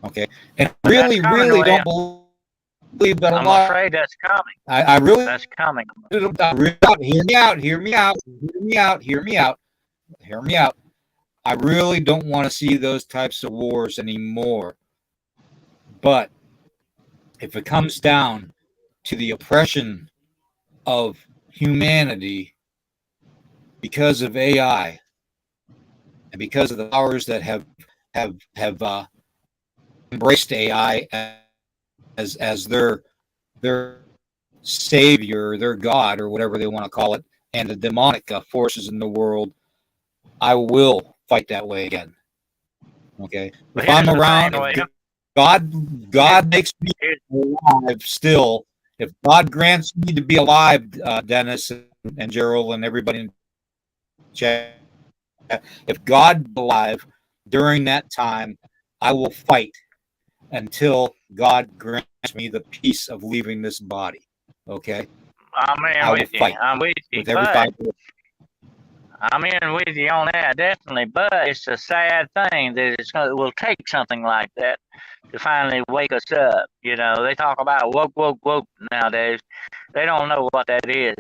Okay, and really don't believe that a lot. I'm afraid that's coming. I really That's coming. Hear me out. I really don't want to see those types of wars anymore. But if it comes down to the oppression of humanity because of AI and because of the powers that have embraced AI as their savior, their god, or whatever they want to call it, and the demonic forces in the world, I will fight that way again. Okay, if I'm around, if God makes me alive still. If God grants me to be alive, Dennis and Gerald and everybody in chat, if God be alive during that time, I will fight until God grants me the peace of leaving this body. Okay? I'm in with you. I'm with you. I'm in with you on that, definitely. But it's a sad thing that it will take something like that to finally wake us up. They talk about woke nowadays. They don't know what that is.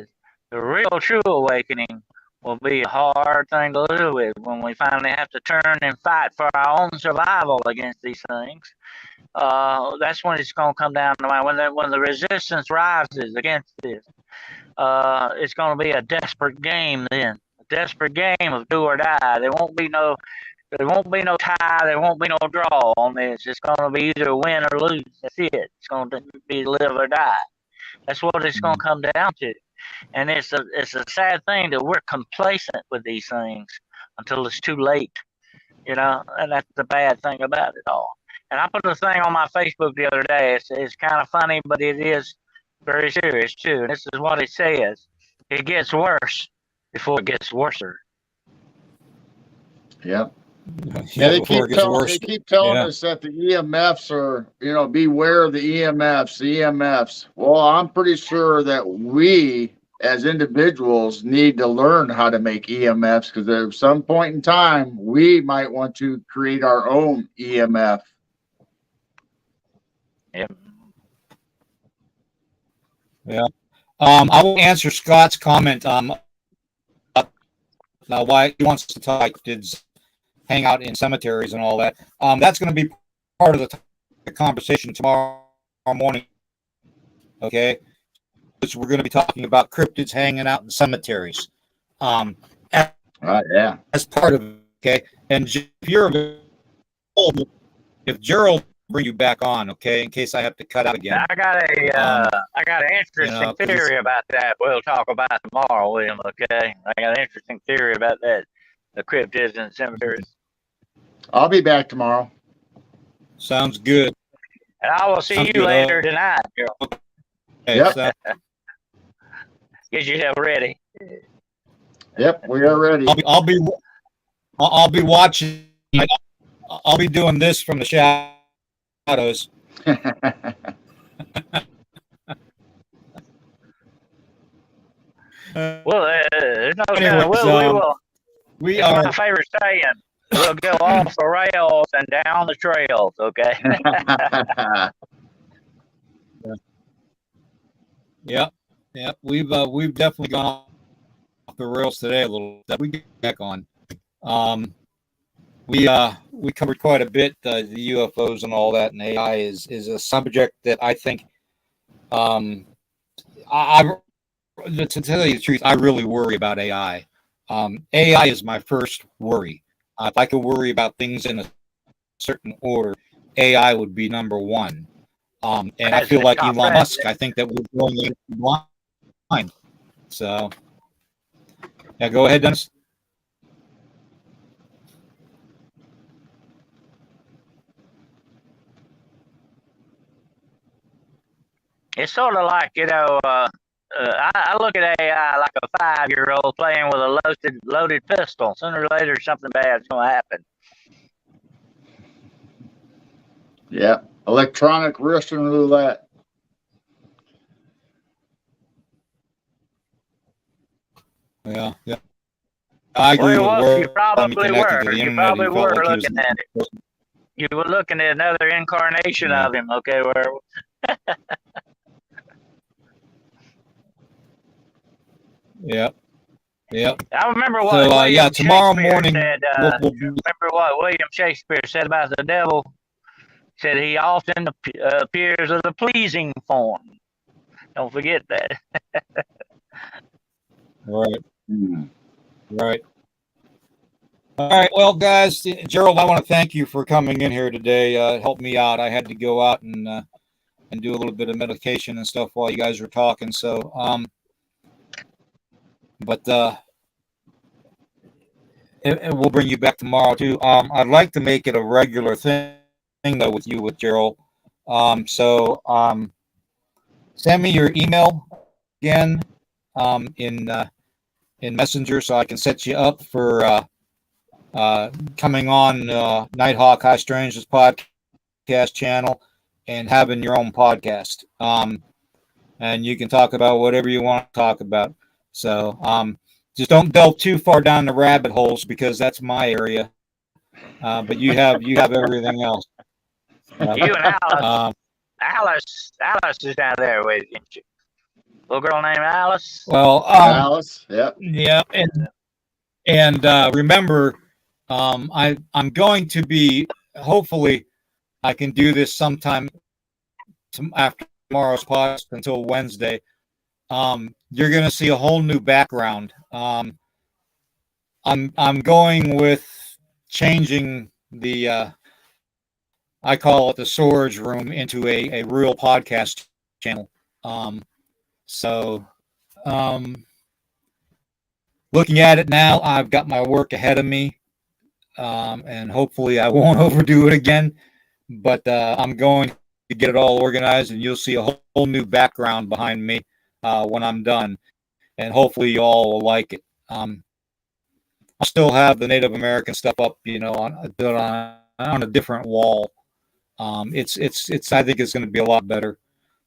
The real true awakening will be a hard thing to live with when we finally have to turn and fight for our own survival against these things. That's when it's going to come down to when the resistance rises against this. It's going to be a desperate game then. Desperate game of do or die. There won't be no tie. There won't be no draw on this. It's going to be either win or lose. That's it. It's going to be live or die. That's what it's going to come down to. And it's a sad thing that we're complacent with these things until it's too late. And that's the bad thing about it all. And I put a thing on my Facebook the other day. It's kind of funny, but it is very serious too. And this is what it says: it gets worse before it gets worser. Yep. Yeah, they keep telling us that the EMFs are, beware of the EMFs. Well, I'm pretty sure that we as individuals need to learn how to make EMFs, because at some point in time, we might want to create our own EMF. Yep. Yeah. I will answer Scott's comment. Now, why he wants to talk cryptids, hang out in cemeteries and all that. That's going to be part of the conversation tomorrow morning. Okay, because we're going to be talking about cryptids hanging out in cemeteries. As part of it. Okay, and if Gerald bring you back on, okay, in case I have to cut out again. I got an interesting theory about that. We'll talk about tomorrow, William. Okay, I got an interesting theory about that. The cryptids and cemeteries. I'll be back tomorrow. Sounds good. And I will see you later tonight, Gerald. Okay, yep. Get yourself ready. Yep, we are ready. I'll be watching. I'll be doing this from the shadows. Well, there's no anyways, we are my favorite saying. We'll go off the rails and down the trails. Okay. Yep. We've definitely gone off the rails today a little. That we get back on. We covered quite a bit the UFOs and all that, and AI is a subject that I think to tell you the truth, I really worry about AI. AI is my first worry. If I could worry about things in a certain order, AI would be number one. And I As feel the like top Elon Musk. president. I think that we're going blind. So, yeah, go ahead, Dennis. It's sort of like, I look at AI like a 5-year-old playing with a loaded pistol. Sooner or later, something bad's going to happen. Yeah, electronic Russian roulette. Yeah, yeah. I agree Well, with Wolf, you where I'm probably connected were. to the You internet. probably He felt were like he was. looking at it. You were looking at another incarnation Yeah. of him. Okay, where Yeah. Yeah. I remember what So William tomorrow Shakespeare morning said. we'll be. Remember what William Shakespeare said about the devil? He said he often appears as a pleasing form. Don't forget that. Right. Hmm. Right. All right. Well, guys, Gerald, I want to thank you for coming in here today. Help me out. I had to go out and do a little bit of medication and stuff while you guys were talking. So, but it will bring you back tomorrow too. I'd like to make it a regular thing though with you with Gerald. So send me your email again in Messenger so I can set you up for coming on Nighthawk High Strangeness podcast channel and having your own podcast. And you can talk about whatever you want to talk about. So just don't delve too far down the rabbit holes because that's my area. But you have everything else. You and Um, Alice is down there with you. Little girl named Alice. well, Alice. Yep. yeah, and remember, I'm going to be hopefully I can do this sometime after tomorrow's podcast until Wednesday. You're going to see a whole new background. I'm going with changing the I call it the storage room into a real podcast channel. So looking at it now, I've got my work ahead of me, and hopefully I won't overdo it again. But I'm going to get it all organized, and you'll see a whole new background behind me when I'm done, and hopefully you all will like it. I still have the Native American stuff up, on a different wall. It's I think it's going to be a lot better.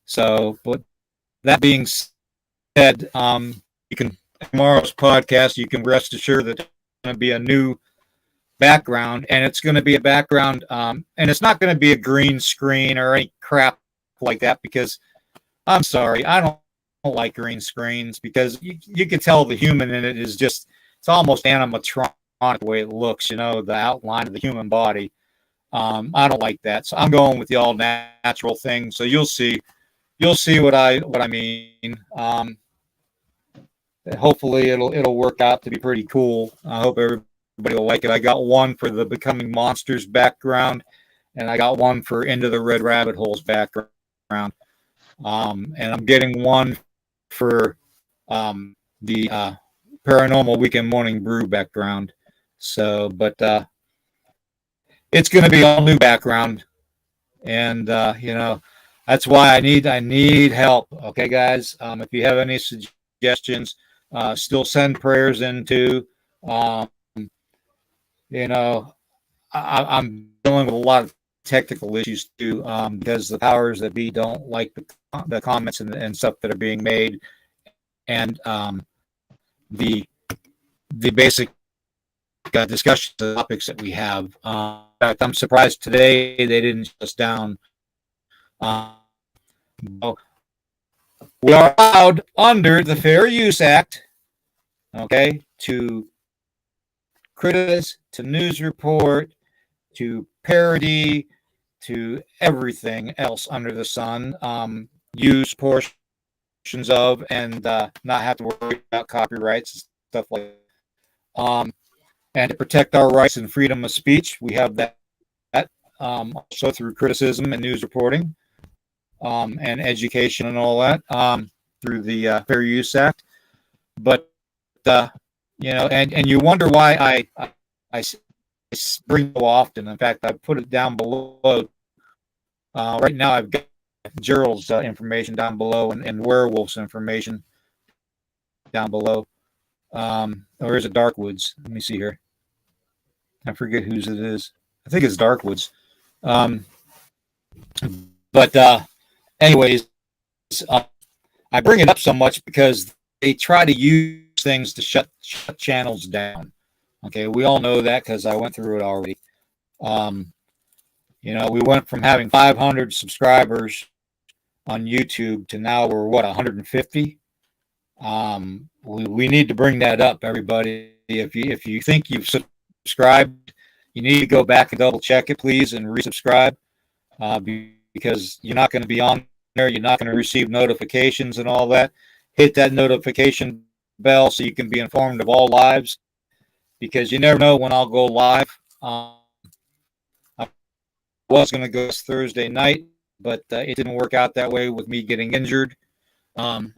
So, but that being said, you can tomorrow's podcast. You can rest assured that there's going to be a new background, and it's going to be a background, and it's not going to be a green screen or any crap like that. Because I'm sorry, I don't like green screens because you can tell the human in it is just it's almost animatronic the way it looks. The outline of the human body. I don't like that, so I'm going with the all natural thing. So you'll see what I mean. Hopefully it'll work out to be pretty cool. I hope everybody will like it. I got one for the Becoming Monsters background, and I got one for Into the Red Rabbit Holes background. And I'm getting one for the Paranormal Weekend Morning Brew background. So, but it's going to be all new background, and that's why I need help. Okay, guys. If you have any suggestions, still send prayers into. I'm dealing with a lot of technical issues too, because the powers that be don't like the comments and stuff that are being made, and the basic discussion topics that we have. In fact, I'm surprised today they didn't shut us down. We are allowed under the Fair Use Act, okay, to criticize, to news report, to parody, to everything else under the sun. Use portions of, and not have to worry about copyrights and stuff like that. And to protect our rights and freedom of speech, we have that also through criticism and news reporting, and education and all that, through the Fair Use Act. But and you wonder why I bring so often. In fact, I put it down below. Right now, I've got Gerald's information down below, and Werewolf's information down below. Or is it Darkwoods? Let me see here. I forget whose it is. I think it's Darkwoods. But anyways, I bring it up so much because they try to use things to shut channels down. Okay, we all know that because I went through it already. We went from having 500 subscribers on YouTube to now we're 150. We need to bring that up, everybody. If you think you've subscribed, you need to go back and double check it, please, and resubscribe, because you're not going to be on there. You're not going to receive notifications and all that. Hit that notification bell so you can be informed of all lives, because you never know when I'll go live. I was going to go this Thursday night, but it didn't work out that way with me getting injured.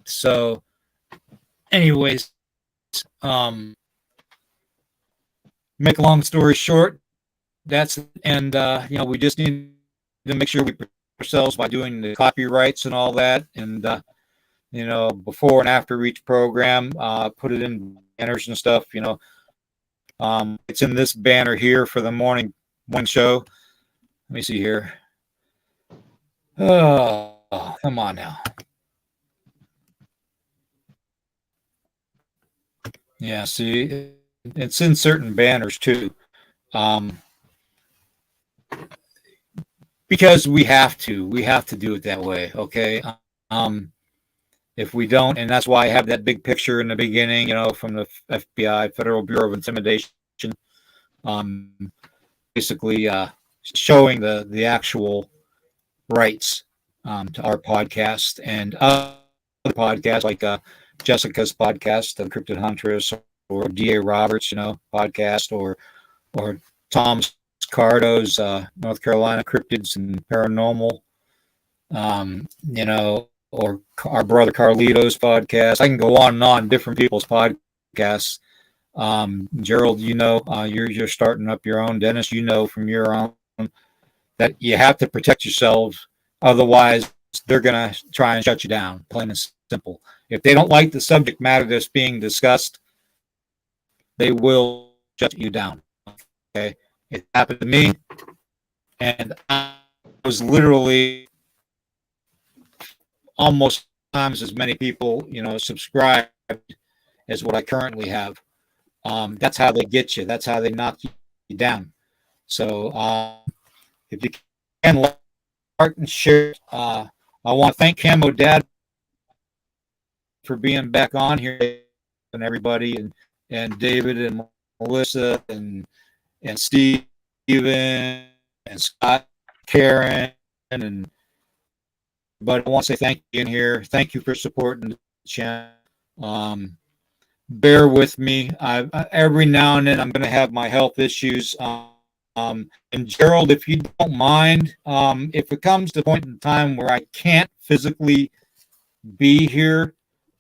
So anyways, make a long story short, we just need to make sure we protect ourselves by doing the copyrights and all that, and before and after each program, put it in banners and stuff. It's in this banner here for the morning show. Let me see here. Oh, come on now. Yeah, see, it's in certain banners too. Because we have to do it that way. Okay. If we don't, and that's why I have that big picture in the beginning, from the FBI, Federal Bureau of Intimidation, basically showing the actual rights to our podcast and other podcasts like Jessica's podcast, the Cryptid Huntress, or D.A. Roberts, podcast, or Tom Cardo's North Carolina Cryptids and Paranormal, or our brother Carlito's podcast. I can go on and on, different people's podcasts. Gerald, you're starting up your own. Dennis, from your own that you have to protect yourselves. Otherwise, they're going to try and shut you down, plain and simple. If they don't like the subject matter that's being discussed, they will shut you down. Okay. It happened to me, and I was literally almost times as many people, subscribed as what I currently have. That's how they get you. That's how they knock you down. So if you can like and share, I want to thank Camo Dad for being back on here, and everybody, and David and Melissa and Steven and Scott, Karen, but I want to say thank you in here. Thank you for supporting the channel. Bear with me. Every now and then I'm going to have my health issues. And Gerald, if you don't mind, if it comes to a point in time where I can't physically be here,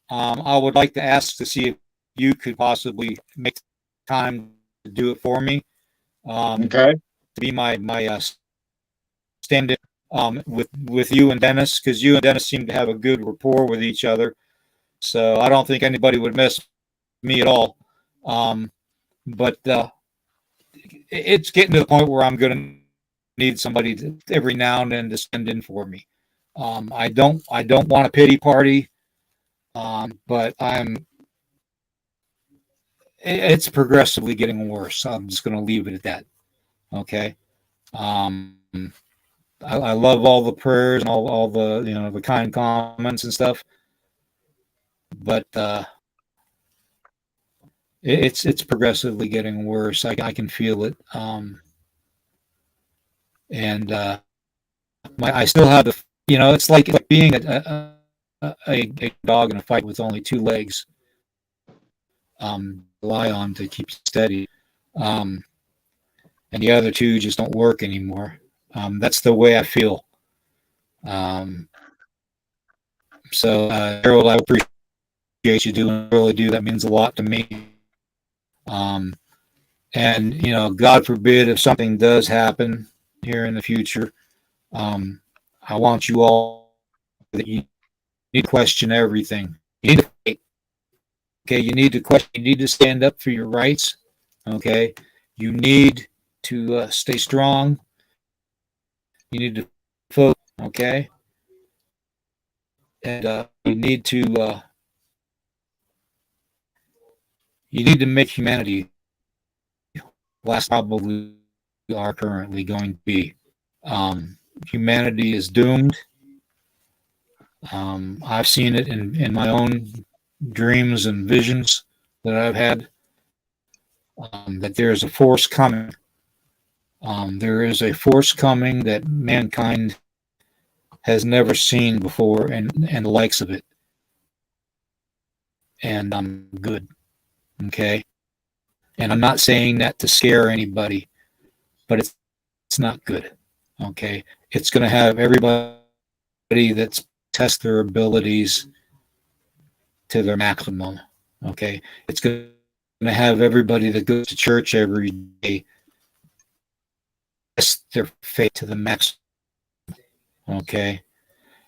I would like to ask to see if you could possibly make time to do it for me. Okay. To be my stand-in with you and Dennis, because you and Dennis seem to have a good rapport with each other. So I don't think anybody would miss me at all. But it's getting to the point where I'm going to need somebody every now and then to stand in for me. I don't want a pity party, but it's progressively getting worse. I'm just going to leave it at that. Okay. I love all the prayers and all the the kind comments and stuff, but it's progressively getting worse. I can feel it. And I still have the it's like being a dog in a fight with only two legs, rely on to keep steady, um, and the other two just don't work anymore. That's the way I feel. Um, Harold, I appreciate you doing really do. That means a lot to me. Um, and God forbid if something does happen here in the future, I want you all that you need to question everything. You need to, okay, you need to question. You need to stand up for your rights. Okay, you need to stay strong. You need to focus. Okay, and you need to make humanity last probably are currently going to be. Humanity is doomed. I've seen it in my own dreams and visions that I've had, that there is a force coming. There is a force coming that mankind has never seen before, and the likes of it. And I'm good. Okay. And I'm not saying that to scare anybody, but it's not good. Okay. It's going to have everybody that's test their abilities to their maximum. Okay. It's going to have everybody that goes to church every day test their faith to the maximum. Okay.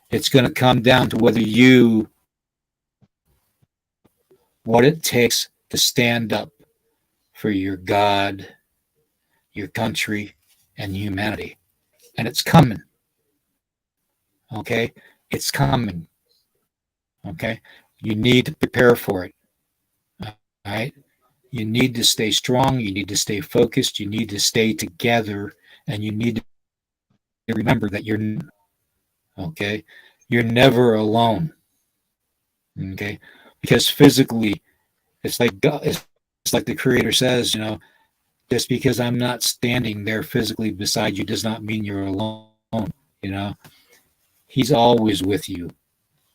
It's going to come down to whether what it takes to stand up for your God, your country, and humanity. And it's coming. Okay? It's coming. Okay? You need to prepare for it. All right? You need to stay strong. You need to stay focused. You need to stay together. And you need to remember that okay? You're never alone. Okay? Because physically, it's like God, it's like the Creator says, just because I'm not standing there physically beside you does not mean you're alone. He's always with you.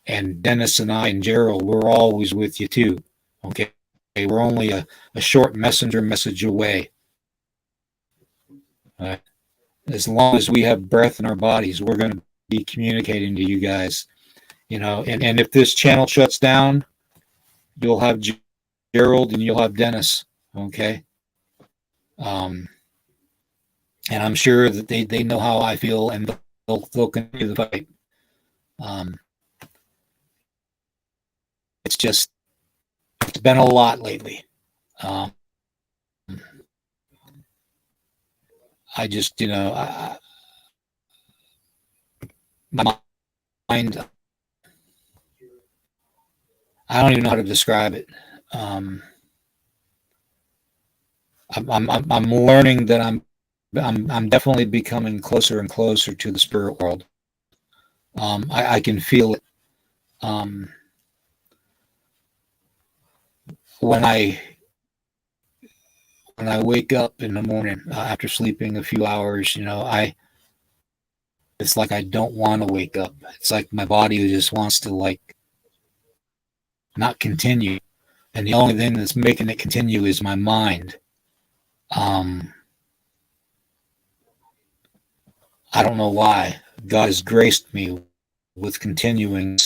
And Dennis and I and Gerald, we're always with you too. Okay. We're only a short messenger message away. As long as we have breath in our bodies, we're going to be communicating to you guys. And if this channel shuts down, you'll have Gerald and you'll have Dennis. Okay. And I'm sure that they know how I feel, and they'll continue the fight. It's been a lot lately. I just, my mind, I don't even know how to describe it. I'm learning that I'm definitely becoming closer and closer to the spirit world. I can feel it. When I wake up in the morning after sleeping a few hours, it's like I don't want to wake up. It's like my body just wants to not continue, and the only thing that's making it continue is my mind. I don't know why. God has graced me with continuing.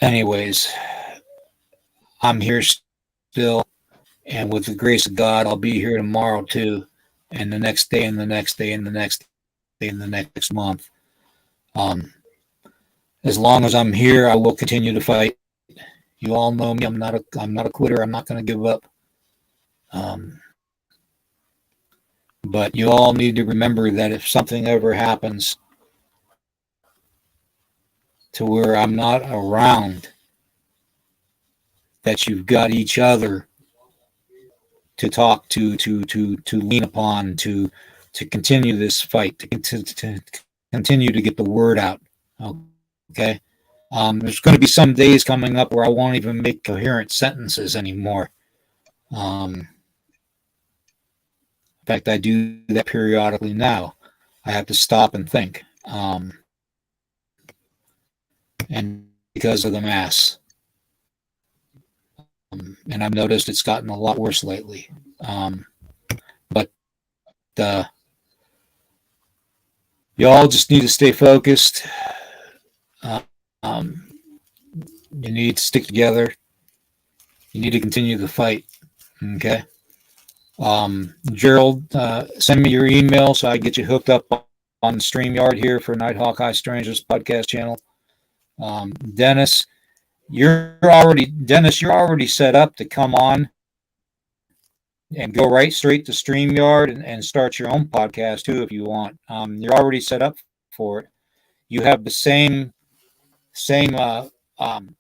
Anyways, I'm here still, and with the grace of God, I'll be here tomorrow too, and the next day, and the next day, and the next day, and the next month. As long as I'm here, I will continue to fight. You all know me. I'm not a quitter. I'm not going to give up. But you all need to remember that if something ever happens to where I'm not around, that you've got each other to talk to lean upon, to continue this fight, to continue to get the word out. Okay. There's going to be some days coming up where I won't even make coherent sentences anymore. In fact, I do that periodically now. I have to stop and think. And because of the mass. And I've noticed it's gotten a lot worse lately. But y'all just need to stay focused. Um, you need to stick together. You need to continue the fight. Okay. Gerald, send me your email so I get you hooked up on StreamYard here for Nighthawk High Strangers podcast channel. Dennis, you're already set up to come on and go right straight to StreamYard and start your own podcast too if you want. You're already set up for it. You have the same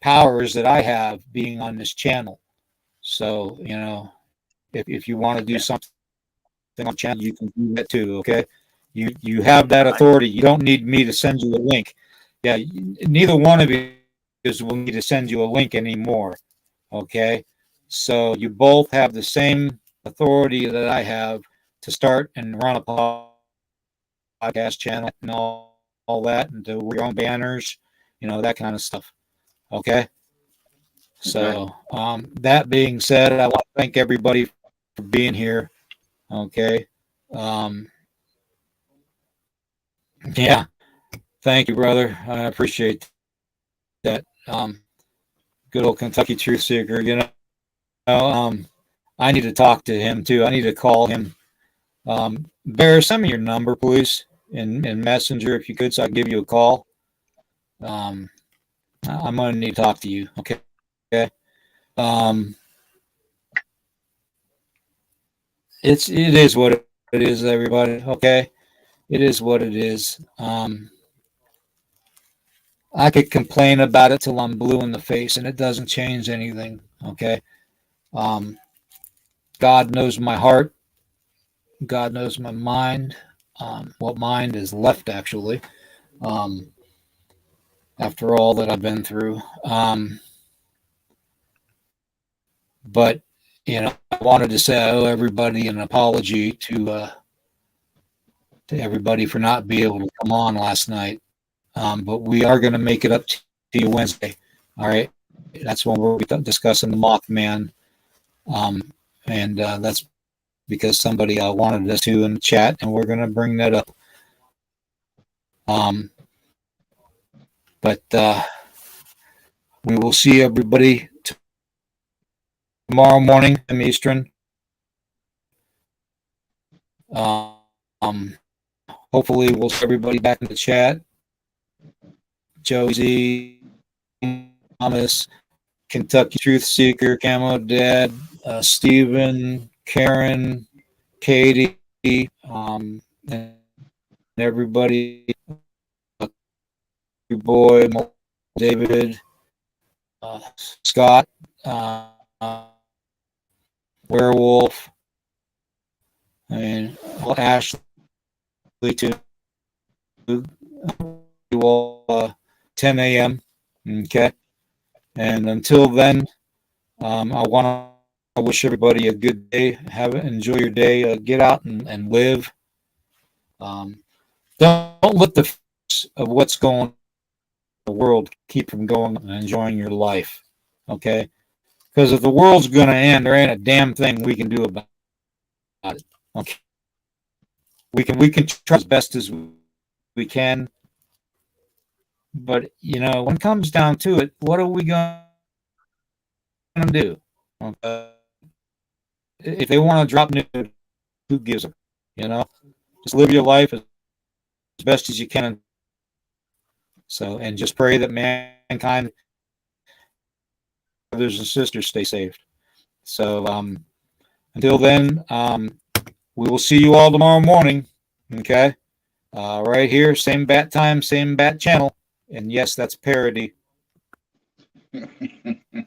powers that I have being on this channel. So, if you want to do something on the channel, you can do that too. Okay. You have that authority. You don't need me to send you a link. Yeah. Neither one of you will need to send you a link anymore. Okay. So you both have the same authority that I have to start and run a podcast channel and all that, and do your own banners, that kind of stuff. Okay. So, that being said, I want to thank everybody for being here. Okay. Yeah. Thank you, brother. I appreciate that. Good old Kentucky Truth Seeker. I need to talk to him too. I need to call him. Bear, send me your number, please, in Messenger if you could, so I can give you a call. I'm gonna need to talk to you. Okay. It is what it is, everybody. Okay. It is what it is. I could complain about it till I'm blue in the face, and it doesn't change anything. Okay. God knows my heart. God knows my mind. What mind is left, actually, after all that I've been through. But, I wanted to say I owe everybody an apology to everybody for not being able to come on last night. But we are going to make it up to you Wednesday. All right. That's when we'll be discussing the Mothman. And that's because somebody wanted us to in the chat, and we're going to bring that up. But we will see everybody tomorrow morning, Eastern. Hopefully, we'll see everybody back in the chat. Josie, Thomas, Kentucky Truth Seeker, Camo Dad, Stephen, Karen, Katie, and everybody, your boy, David, Scott, Werewolf, and Ashley too. You all 10 a.m. Okay. And until then, I want to wish everybody a good day. Enjoy your day. Get out and live. Don't let the of what's going on in the world keep from going and enjoying your life. Okay. Because if the world's going to end, there ain't a damn thing we can do about it. Okay. We can try as best as we can. But, when it comes down to it, what are we going to do? If they want to drop nude, who gives them? Just live your life as best as you can. So, and just pray that mankind, brothers and sisters, stay safe. So, until then, we will see you all tomorrow morning. Okay. Right here, same bat time, same bat channel. And yes, that's parody.